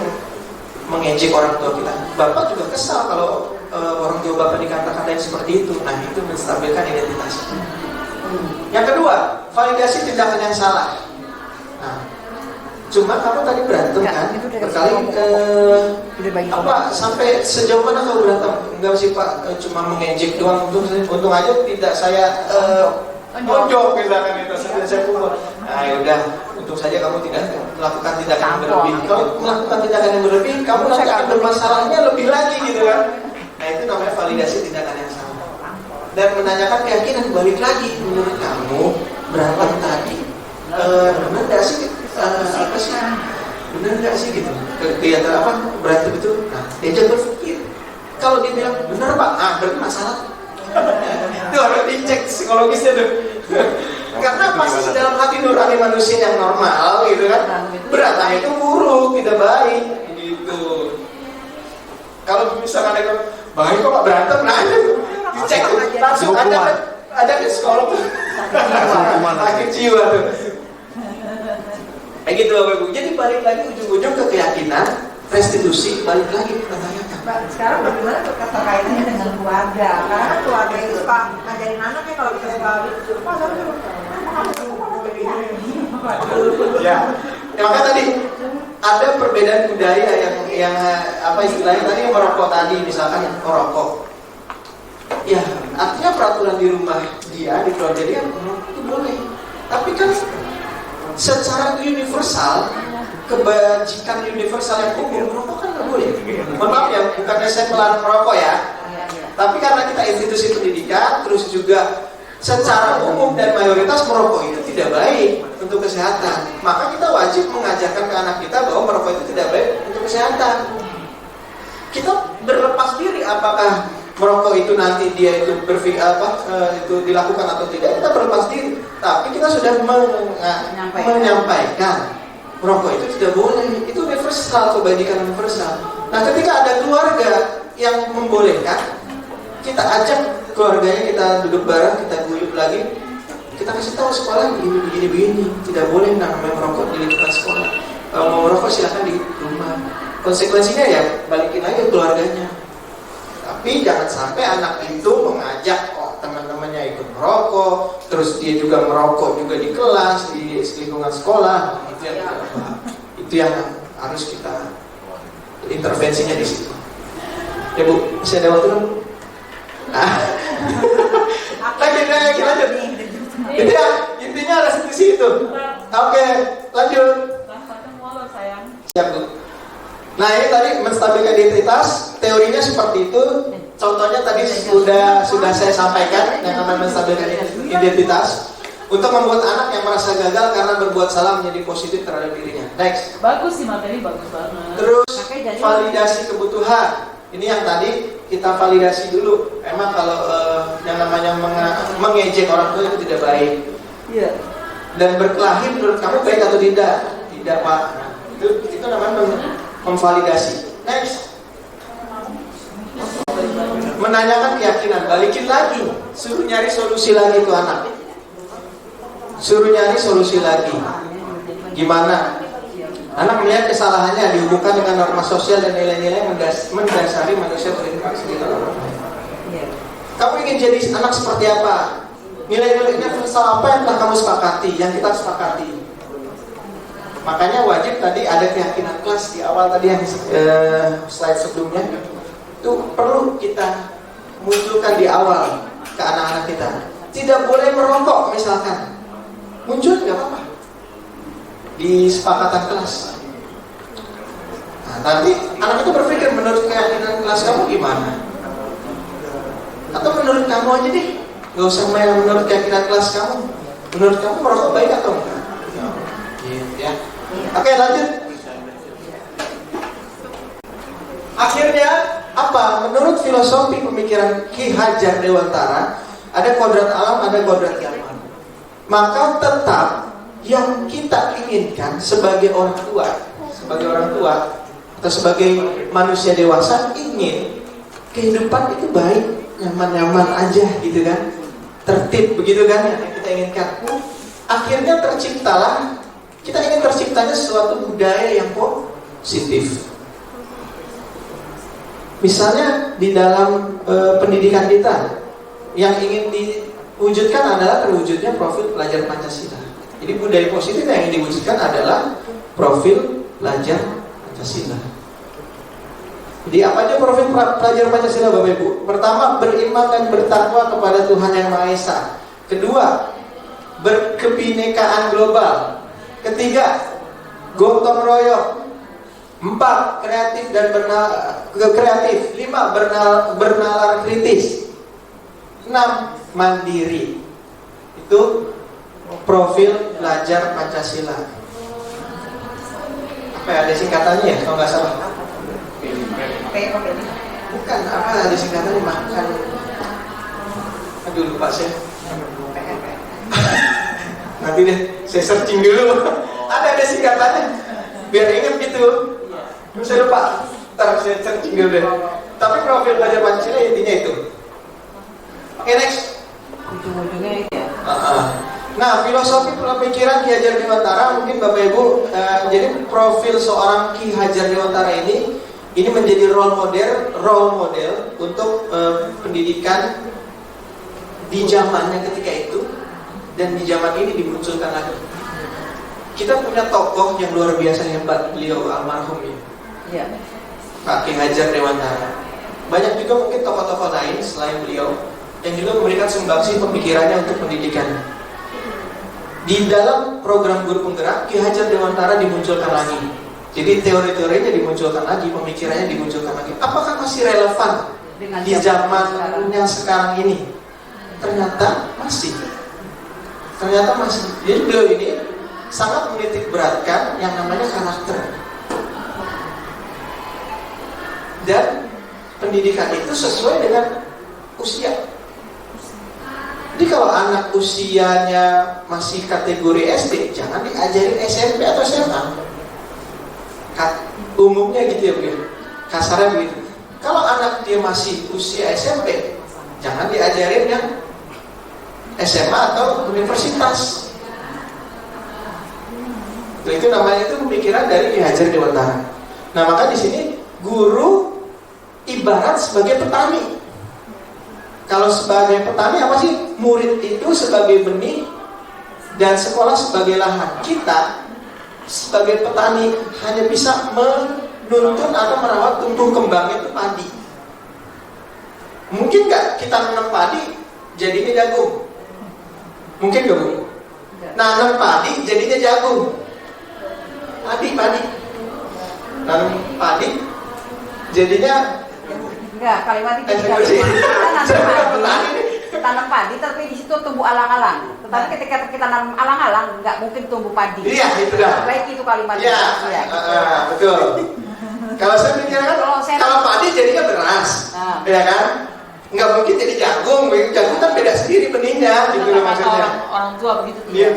mengejek orang tua kita? Bapak juga kesal kalau orang tua bapak dikata-katain seperti itu. Nah, itu menstabilkan identitas. Yang kedua, validasi tindakan yang salah. Nah, cuma kamu tadi berantem kan? Berkali sampai sejauh mana kamu berantem? Enggak sih Pak, cuma mengejek doang. Untung aja tidak saya mojok misalkan itu, saya pukul. Nah yaudah, untung saja kamu tidak melakukan tindakan yang berlebih. Kalau melakukan tindakan yang berlebih, kamu nanti akan bermasalahnya lebih lagi gitu kan. Nah itu namanya validasi tindakan yang salah. Dan menanyakan keyakinan, balik lagi, menurut kamu berantem tadi benar nggak sih? Benar nggak sih gitu? Kelihatan apa berantem itu? Nah diajak berpikir. Kalau dia bilang benar Pak, berarti masalah. Itu harus dicek psikologisnya tuh. Karena pasti dalam hati nurani manusia yang normal gitu kan, berantem itu buruk, tidak baik gitu. Kalau misalkan ada baik kok berantem, nah dicek langsung ada psikolog sakit jiwa tuh. Kayak gitu Bapak Ibu. Jadi balik lagi ujung-ujung ke keyakinan, restitusi, balik lagi kita tanyakan. Sekarang bagaimana terkaitannya dengan keluarga? Karena keluarga itu suka ngajarin anaknya kalau kita suka ya, maka tadi ada perbedaan budaya yang apa istilahnya tadi yang merokok tadi, misalkan yang merokok. Ya, artinya peraturan di rumah dia, di keluarga dia itu boleh. Tapi kan secara universal, kebajikan universal yang umum, merokok kan nggak boleh. Mohon maaf ya, bukannya saya melarang merokok ya. Tapi karena kita institusi pendidikan, terus juga secara umum dan mayoritas merokok itu tidak baik untuk kesehatan. Maka kita wajib mengajarkan ke anak kita bahwa merokok itu tidak baik untuk kesehatan. Kita berlepas diri apakah merokok itu nanti dia itu itu dilakukan atau tidak, kita berlepas diri. Tapi kita sudah menyampaikan merokok itu tidak boleh. Itu universal, kebajikan universal. Nah, ketika ada keluarga yang membolehkan, kita ajak keluarganya, kita duduk bareng, kita guyup lagi, kita kasih tahu sekolah begini, tidak boleh namanya merokok di lingkungan sekolah. Kalau mau merokok silakan di rumah. Konsekuensinya ya balikin lagi ke keluarganya. Tapi jangan sampai anak itu mengajak teman-temannya ikut merokok, terus dia juga merokok juga di kelas, di lingkungan sekolah. Itu yang harus kita intervensinya di situ. Ya Bu, masih ada waktu dong? Lanjut. Intinya restitusi itu. Oke, lanjut. Siap Bu. Nah ini tadi menstabilkan identitas, teorinya seperti itu. Contohnya tadi sudah saya sampaikan yang namanya menstabilkan identitas untuk membuat anak yang merasa gagal karena berbuat salah menjadi positif terhadap dirinya. Next. Bagus sih materi, bagus banget. Terus validasi kebutuhan. Ini yang tadi kita validasi dulu. Emang kalau yang namanya mengejek orang tua itu tidak baik. Iya. Dan berkelahi menurut kamu baik atau tidak? Tidak Pak. Nah, itu namanya memvalidasi. Next. Menanyakan keyakinan, balikin lagi, suruh nyari solusi lagi tuh anak. Suruh nyari solusi lagi. Gimana? Anak melihat kesalahannya dihubungkan dengan norma sosial dan nilai-nilai mendasari manusia berinteraksi di dalam orang lain. Kamu ingin jadi anak seperti apa? Nilai-nilainya apa yang telah kamu sepakati, yang kita sepakati. Makanya wajib tadi ada keyakinan kelas di awal tadi yang slide sebelumnya itu perlu kita munculkan di awal ke anak-anak kita. Tidak boleh merokok misalkan. Muncul nggak apa-apa di sepakatan kelas. Nah, nanti anak itu berpikir menurut keyakinan kelas kamu gimana? Atau menurut kamu aja deh, nggak usah main menurut keyakinan kelas kamu. Menurut kamu merokok baik atau enggak? Ya. Oke, lanjut. Akhirnya apa? Menurut filosofi pemikiran Ki Hajar Dewantara, ada kodrat alam, ada kodrat zaman. Maka tetap yang kita inginkan sebagai orang tua atau sebagai manusia dewasa, ingin kehidupan itu baik, nyaman-nyaman aja gitu kan, tertib begitu kan yang kita inginkan. Akhirnya kita ingin terciptanya suatu budaya yang positif. Misalnya di dalam pendidikan kita yang ingin diwujudkan adalah terwujudnya profil pelajar Pancasila. Jadi budaya positif yang ingin diwujudkan adalah profil pelajar Pancasila. Jadi apa aja profil pelajar Pancasila Bapak Ibu? Pertama, beriman dan bertakwa kepada Tuhan Yang Maha Esa. Kedua, berkebinekaan global. Ketiga, gotong royong. 4, kreatif dan kreatif. 5, bernalar kritis. 6, mandiri. Itu profil pelajar Pancasila. Apa ya, ada singkatannya ya kalau nggak salah? Bukan, apa ada singkatannya makan? Aduh lupa saya. Nanti deh saya searching dulu. Ada singkatannya biar ingat gitu. Saya lupa. Ntar saya searching dulu deh. Tapi profil pelajar Pancasila intinya itu. Oke, next. Ujung-ujungnya itu ya. Nah, filosofi pemikiran Ki Hajar Dewantara, mungkin Bapak Ibu, jadi profil seorang Ki Hajar Dewantara ini menjadi role model untuk pendidikan di zamannya ketika itu, dan di zaman ini dimunculkan lagi. Kita punya tokoh yang luar biasa hebat, beliau almarhum ini, Pak Ki Hajar Dewantara. Banyak juga mungkin tokoh-tokoh lain selain beliau yang juga memberikan sumbangsi pemikirannya untuk pendidikan. Di dalam program Guru Penggerak, Ki Hajar Dewantara dimunculkan lagi. Jadi teori-teorinya dimunculkan lagi, pemikirannya dimunculkan lagi. Apakah masih relevan di zamannya sekarang ini? Ternyata masih. Jadi beliau ini sangat menitik beratkan yang namanya karakter. Dan pendidikan itu sesuai dengan usia. Jadi kalau anak usianya masih kategori SD, jangan diajarin SMP atau SMA. Umumnya gitu ya begitu. Kasarnya begitu. Kalau anak dia masih usia SMP, jangan diajarin yang SMA atau universitas. Itu namanya itu pemikiran dari Ki Hajar Dewantara. Nah, maka di sini guru ibarat sebagai petani. Kalau sebagai petani apa sih? Murid itu sebagai benih dan sekolah sebagai lahan. Kita sebagai petani hanya bisa menuntun atau merawat tumbuh kembang itu padi. Mungkin nggak kita nanam padi jadinya jagung? Mungkin nggak Bu? Nanam padi jadinya jagung. Padi. Nanam padi jadinya enggak, kalimat itu tanam padi tapi di situ tumbuh alang-alang. Tetapi ketika kita nanam alang-alang nggak mungkin tumbuh padi. Iya, itu dah. Baik itu kalimatnya. Iya, betul. Kalau saya pikirkan kalau padi jadinya beras, ya kan? Nggak mungkin jadi jagung. Jagung kan beda sendiri benihnya, gitu loh maksudnya. Orang tua begitu. Iya.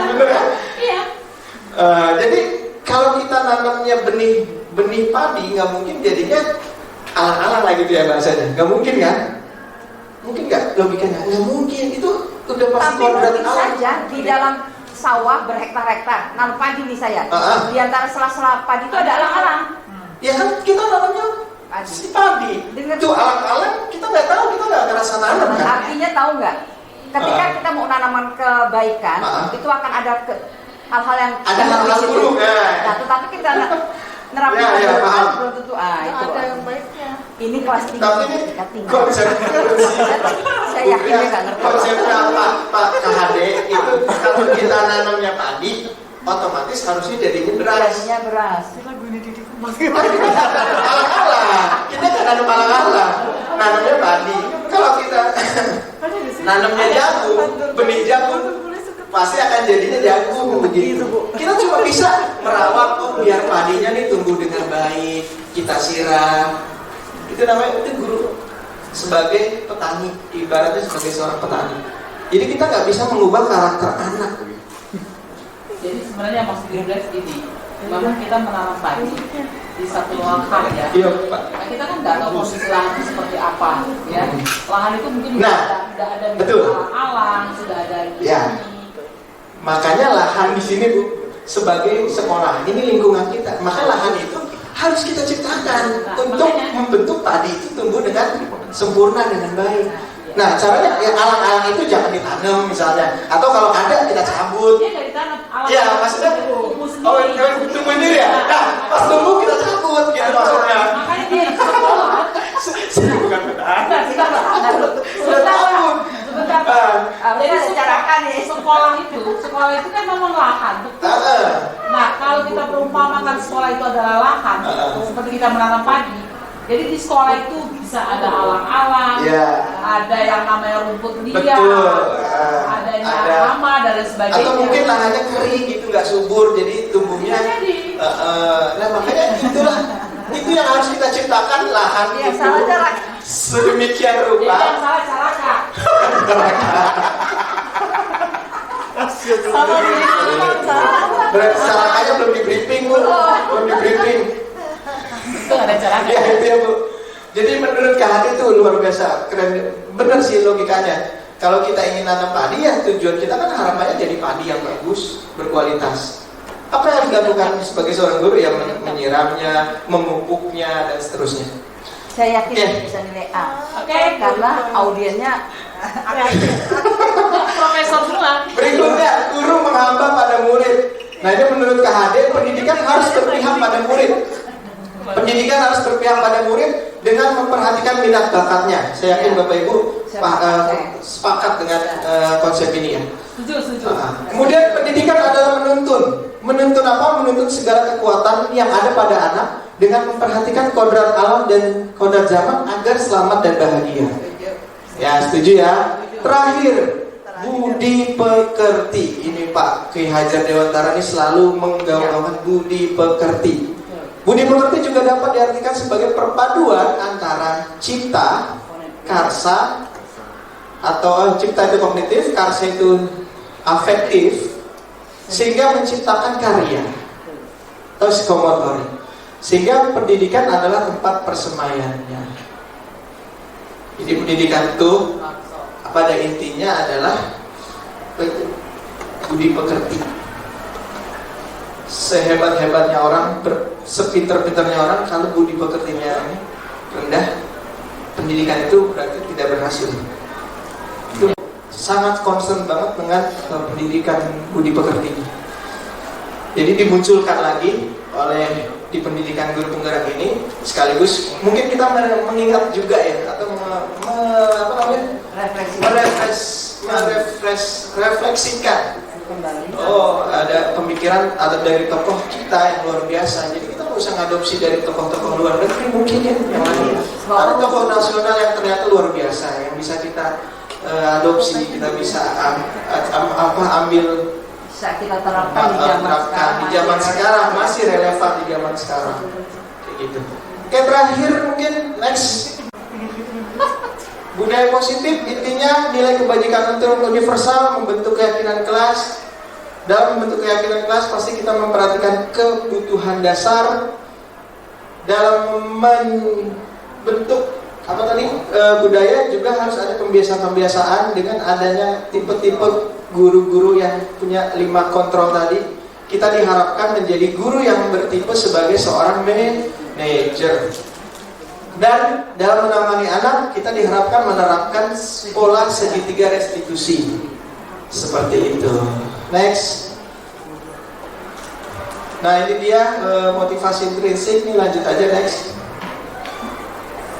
Bener kan? Iya. Jadi kalau kita nanamnya benih padi, nggak mungkin jadinya alang-alang lagi gitu ya bahasanya. Nggak mungkin kan? Mungkin nggak logikanya? Nggak mungkin. Itu udah pasti kodrat alam. Saja di dalam sawah berhektar-hektar nanam padi nih saya. Di antara sela-sela padi itu ada alang-alang. Ya kan kita nanamnya si padi. Itu alang-alang kita nggak tahu, kita nggak ngerasa nanam kan? Artinya tahu nggak? Ketika kita mau nanaman kebaikan, itu akan ada hal-hal yang ada hal-hal buruk. Nah, tetapi kita nerapin paham. belum tentu. Itu. Ada yang baiknya. Ini kelas tinggi. Tapi ini tingkat tinggi. konsep Saya yakin dia nggak ngerti. konsepnya Pak KHD itu kalau kita nanamnya padi, otomatis harusnya jadinya beras. Jadinya beras. Alang-alang, kita kan nanam alang-alang, nanamnya padi. Kalau kita nanamnya jagung, benih jagung, pasti akan jadinya jagung begitu. Kita cuma bisa merawat tuh biar padinya nih tumbuh dengan baik, kita siram. Itu namanya itu guru sebagai petani, ibaratnya sebagai seorang petani. Jadi kita nggak bisa mengubah karakter anak. Jadi sebenarnya maksud Gildas ini, memang kita menanam padi di satu lahan ya. Iya, Pak. Nah, kita kan nggak tahu kondisi lahan itu seperti apa, ya. Lahan itu mungkin Nah, sudah ada betul. alang, sudah ada Ya. Makanya lahan di sini Bu sebagai sekolah, ini lingkungan kita. Maka lahan itu harus kita ciptakan untuk membentuk padi itu tumbuh dengan sempurna dengan baik. Nah, caranya ya alang-alang itu jangan ditanam misalnya, atau kalau ada kita cabut. Dia nggak ditanam, alang Ya, maksudnya tumbuh sendiri. oh, tumbuh sendiri ya. Nah, pas tumbuh kita cabut gitu maksudnya. Makanya dia di sekolah. Saya bukan petani. Sebentar. Jadi bicarakan nih. sekolah itu kan memang lahan. Betul. Nah, kalau kita perumpamakan sekolah itu adalah lahan, seperti kita menanam padi. Jadi di sekolah itu bisa ada alang-alang, ada yang namanya rumput liar, ada yang hama dan sebagainya. Atau mungkin lahannya kering gitu, nggak subur, jadi tumbuhnya. Nah makanya itu yang harus kita ciptakan lahan itu sedemikian rupa. Jadi yang salah carakan. Berarti carakannya belum di briefing Bu, belum di briefing. Itu ada caranya. Ya itu ya Bu. Jadi menurut KHD itu luar biasa keren, benar sih logikanya. Kalau kita ingin nanam padi ya tujuan kita kan harapannya jadi padi yang bagus, berkualitas. Apa yang harus dilakukan sebagai seorang guru ya menyiramnya, memupuknya dan seterusnya. Saya yakin bisa nilai A. Karena audiennya Profesor semua. Berikutnya guru menghamba pada murid. Nah ini menurut KHD pendidikan harus berpihak pada murid. Pendidikan harus berpihak pada murid dengan memperhatikan minat bakatnya. Saya yakin Bapak Ibu sepakat dengan konsep ini ya. Setuju. Kemudian pendidikan adalah menuntun apa? Menuntun segala kekuatan yang ada pada anak dengan memperhatikan kodrat alam dan kodrat zaman agar selamat dan bahagia. Ya setuju ya. Terakhir, budi pekerti. Ini Pak Ki Hajar Dewantara ini selalu menggaungkan budi pekerti. Budi pekerti juga dapat diartikan sebagai perpaduan antara cipta, karsa, atau cipta itu kognitif, karsa itu afektif, sehingga menciptakan karya atau psikomotorik. Sehingga pendidikan adalah tempat persemaiannya. Jadi pendidikan itu pada intinya adalah budi pekerti. Sehebat-hebatnya orang, sepinter-pinternya orang, kalau budi pekertinya rendah, pendidikan itu berarti tidak berhasil. Itu sangat concern banget dengan pendidikan budi pekerti. Jadi dimunculkan lagi oleh di pendidikan guru penggerak ini, sekaligus mungkin kita mengingat juga ya, atau merefleksikan. Oh, ada pemikiran atau dari tokoh kita yang luar biasa. Jadi kita nggak usah ngadopsi dari tokoh-tokoh luar negeri mungkin ya, yang lain. Ada tokoh nasional yang ternyata luar biasa yang bisa kita adopsi, kita bisa ambil, bisa kita terapkan di zaman sekarang, masih relevan di zaman sekarang. Kayak gitu. Oke, terakhir mungkin next. Budaya positif intinya nilai kebajikan itu universal, membentuk keyakinan kelas. Dalam membentuk keyakinan kelas pasti kita memperhatikan kebutuhan dasar. Dalam membentuk budaya juga harus ada pembiasaan-pembiasaan dengan adanya tipe-tipe guru-guru yang punya 5 kontrol tadi. Kita diharapkan menjadi guru yang bertipe sebagai seorang manajer. Dan dalam menangani anak, kita diharapkan menerapkan pola segitiga restitusi. Seperti itu. Next. Nah ini dia motivasi intrinsik. Ini lanjut aja next.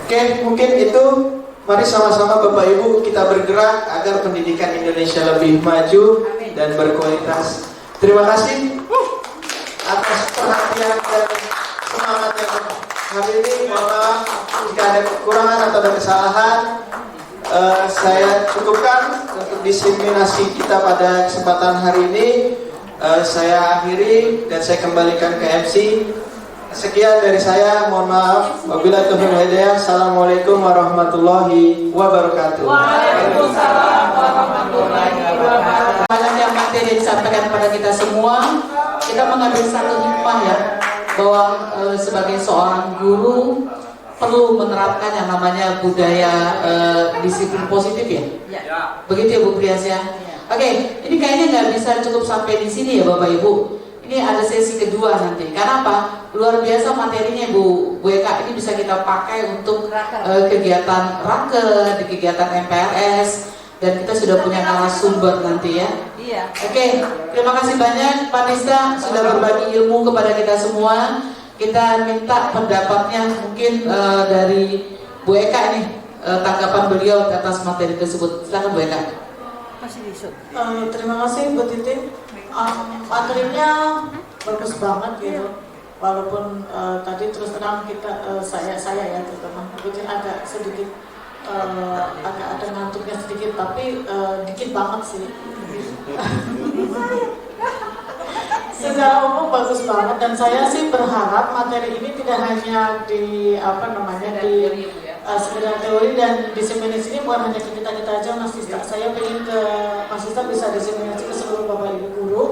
Oke, mungkin itu. Mari sama-sama Bapak Ibu kita bergerak agar pendidikan Indonesia lebih maju dan berkualitas. Terima kasih atas perhatian dan semangat yang hari ini. Mohon maaf jika ada kekurangan atau ada kesalahan. Saya cukupkan untuk diseminasi kita pada kesempatan hari ini. Saya akhiri dan saya kembalikan ke MC. Sekian dari saya, mohon maaf. Wabillahi taufiq wal hidayah. Assalamualaikum warahmatullahi wabarakatuh. Waalaikumsalam warahmatullahi wabarakatuh. Yang materi yang disampaikan kepada kita semua, kita mengambil satu hikmah ya, bahwa sebagai seorang guru perlu menerapkan yang namanya budaya disiplin positif ya. Begitu ya Bu Prias ya. Oke, ini kayaknya nggak bisa cukup sampai di sini ya Bapak Ibu. Ini ada sesi kedua nanti. Karena apa? Luar biasa materinya Bu Eka, ini bisa kita pakai untuk kegiatan raker, di kegiatan MPRS, dan kita sudah punya narasumber nanti ya. Iya. Oke, terima kasih banyak Pak Nista sudah berbagi ilmu kepada kita semua. Kita minta pendapatnya mungkin dari Bu Eka nih, tanggapan beliau atas materi tersebut. Silakan Bu Eka. Terima kasih Bu Titin. Materinya bagus banget gitu. Walaupun tadi terus terang kita saya ya terutama mungkin agak sedikit agak ada ngantuknya sedikit, tapi dikit banget sih. Secara umum bagus banget, dan saya sih berharap materi ini tidak hanya di sekedar teori dan diseminasi ini bukan hanya ke kita aja Mas Tista. Saya ingin ke Mas Tista bisa diseminasi ke seluruh Bapak Ibu guru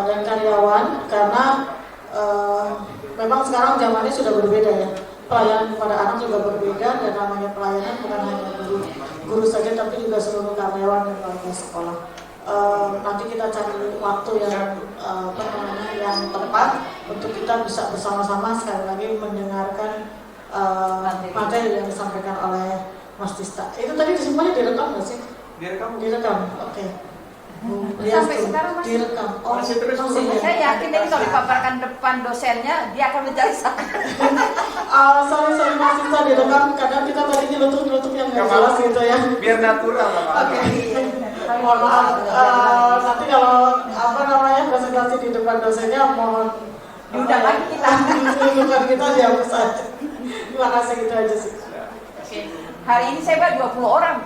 dan karyawan, karena memang sekarang zamannya sudah berbeda ya. Pelayanan kepada anak juga berbeda, dan namanya pelayanan bukan hanya guru saja, tapi juga seluruh karyawan dan warga sekolah. Nanti kita cari waktu yang yang tepat untuk kita bisa bersama-sama sekali lagi mendengarkan materi yang disampaikan oleh Mas Tista. Itu tadi semuanya direkam nggak sih? Direkam. Oke. Sampai sekarang masih direkam. Masih terus. Saya yakin ini kalau dipaparkan depan dosennya dia akan mencari saya. Sorry Mas Tista, direkam. Kadang kita tadi nyelutuk yang nggak jelas gitu ya. Biar natural. Oke. Mohon maaf. Nanti kalau presentasi di depan dosennya mohon diundang lagi kita. Bukan kita dihapus aja. Terima kasih, gitu aja sih. Oke. Hari ini saya buat 20 orang.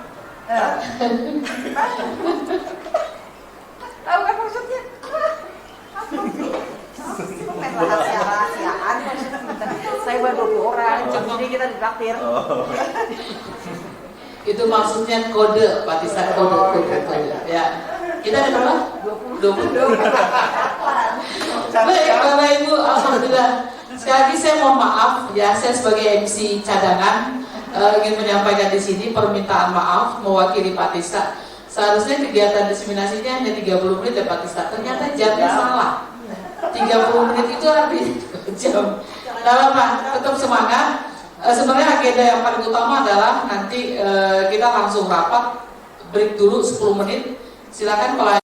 Tahu kan maksudnya? Rahasiaan. Saya buat 20 orang, jadi kita ditraktir. Itu maksudnya kode, Pak Tista, kode. Ya. Kita ada berapa? 20. Baik, Bapak Ibu, alhamdulillah. Sekali lagi saya mohon maaf ya, saya sebagai MC cadangan ingin menyampaikan di sini permintaan maaf mewakili Pak Tista. Seharusnya kegiatan diseminasinya hanya 30 menit ya Pak Tista. Ternyata jamnya salah. 30 menit itu artinya 2 jam. Nah, apa? Tetap semangat. Sebenarnya agenda yang paling utama adalah nanti kita langsung rapat, break dulu 10 menit. Silakan pelayan.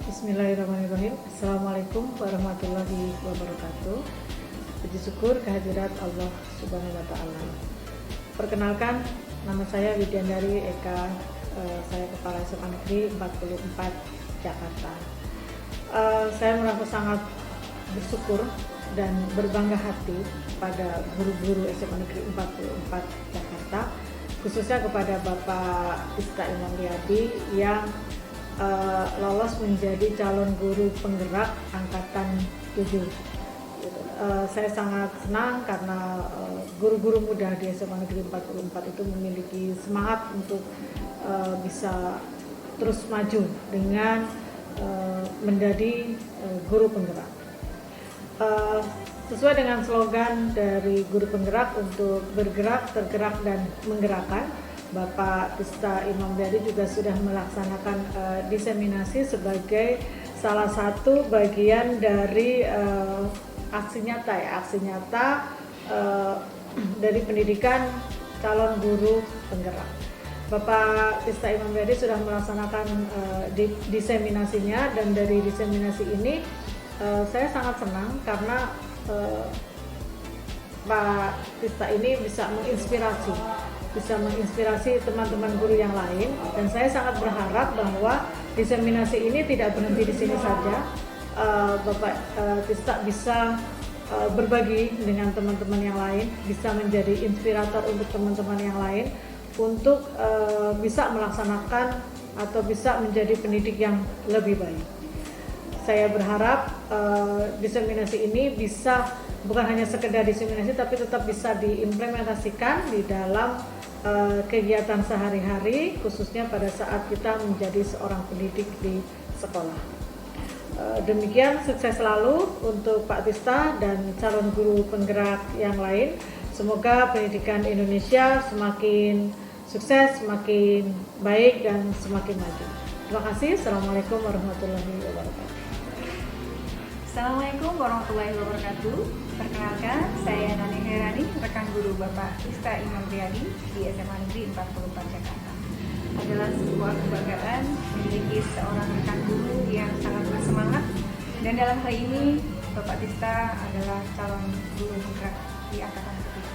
Bismillahirrahmanirrahim. Assalamualaikum warahmatullahi wabarakatuh. Puji syukur kehadirat Allah Subhanahu wa Ta'ala. Perkenalkan, nama saya Widyandari Eka. Saya Kepala SMA Negeri 44 Jakarta. Saya merasa sangat bersyukur dan berbangga hati pada guru-guru SMA Negeri 44 Jakarta, khususnya kepada Bapak Tista Imam Riyadi yang lolos menjadi calon guru penggerak angkatan 7. Saya sangat senang karena guru-guru muda di SMA Negeri 44 itu memiliki semangat untuk bisa terus maju dengan menjadi guru penggerak. Sesuai dengan slogan dari guru penggerak untuk bergerak, tergerak, dan menggerakkan, Bapak Tista Imam Riyadi juga sudah melaksanakan diseminasi sebagai salah satu bagian dari aksi nyata dari pendidikan calon guru penggerak. Bapak Tista Imam Riyadi sudah melaksanakan diseminasinya, dan dari diseminasi ini saya sangat senang karena Pak Tista ini bisa menginspirasi teman-teman guru yang lain, dan saya sangat berharap bahwa diseminasi ini tidak berhenti di sini saja. Bapak Tista bisa berbagi dengan teman-teman yang lain, bisa menjadi inspirator untuk teman-teman yang lain untuk bisa melaksanakan atau bisa menjadi pendidik yang lebih baik. Saya berharap diseminasi ini bisa bukan hanya sekedar diseminasi, tapi tetap bisa diimplementasikan di dalam kegiatan sehari-hari, khususnya pada saat kita menjadi seorang pendidik di sekolah. Demikian, sukses selalu untuk Pak Tista dan calon guru penggerak yang lain. Semoga pendidikan Indonesia semakin sukses, semakin baik, dan semakin maju. Terima kasih. Assalamualaikum warahmatullahi wabarakatuh. Assalamualaikum warahmatullahi wabarakatuh. Perkenalkan, saya Nani Herani, rekan guru Bapak Tista Imam Riyadi di SMA Negeri 44 Jakarta. Adalah sebuah kebanggaan memiliki seorang rekan guru yang sangat bersemangat, dan dalam hal ini Bapak Tista adalah calon guru penggerak di angkatan ke-7.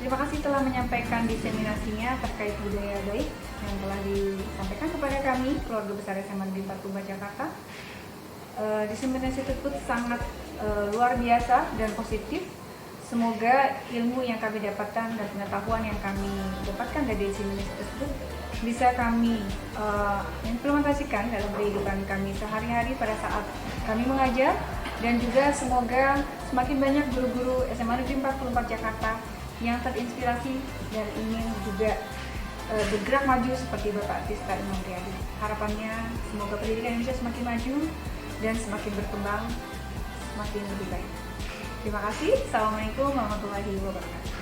Terima kasih telah menyampaikan diseminasinya terkait budaya baik yang telah disampaikan kepada kami, keluarga besar SMA Negeri 44 Jakarta. Diseminasi tersebut sangat luar biasa dan positif. Semoga ilmu yang kami dapatkan dan pengetahuan yang kami dapatkan dari diseminasi tersebut bisa kami implementasikan dalam kehidupan kami sehari-hari pada saat kami mengajar, dan juga semoga semakin banyak guru-guru SMA Negeri 44 Jakarta yang terinspirasi dan ingin juga bergerak maju seperti Bapak Tista Imam Riyadi. Harapannya semoga pendidikan Indonesia semakin maju dan semakin berkembang, semakin lebih baik. Terima kasih. Assalamualaikum warahmatullahi wabarakatuh.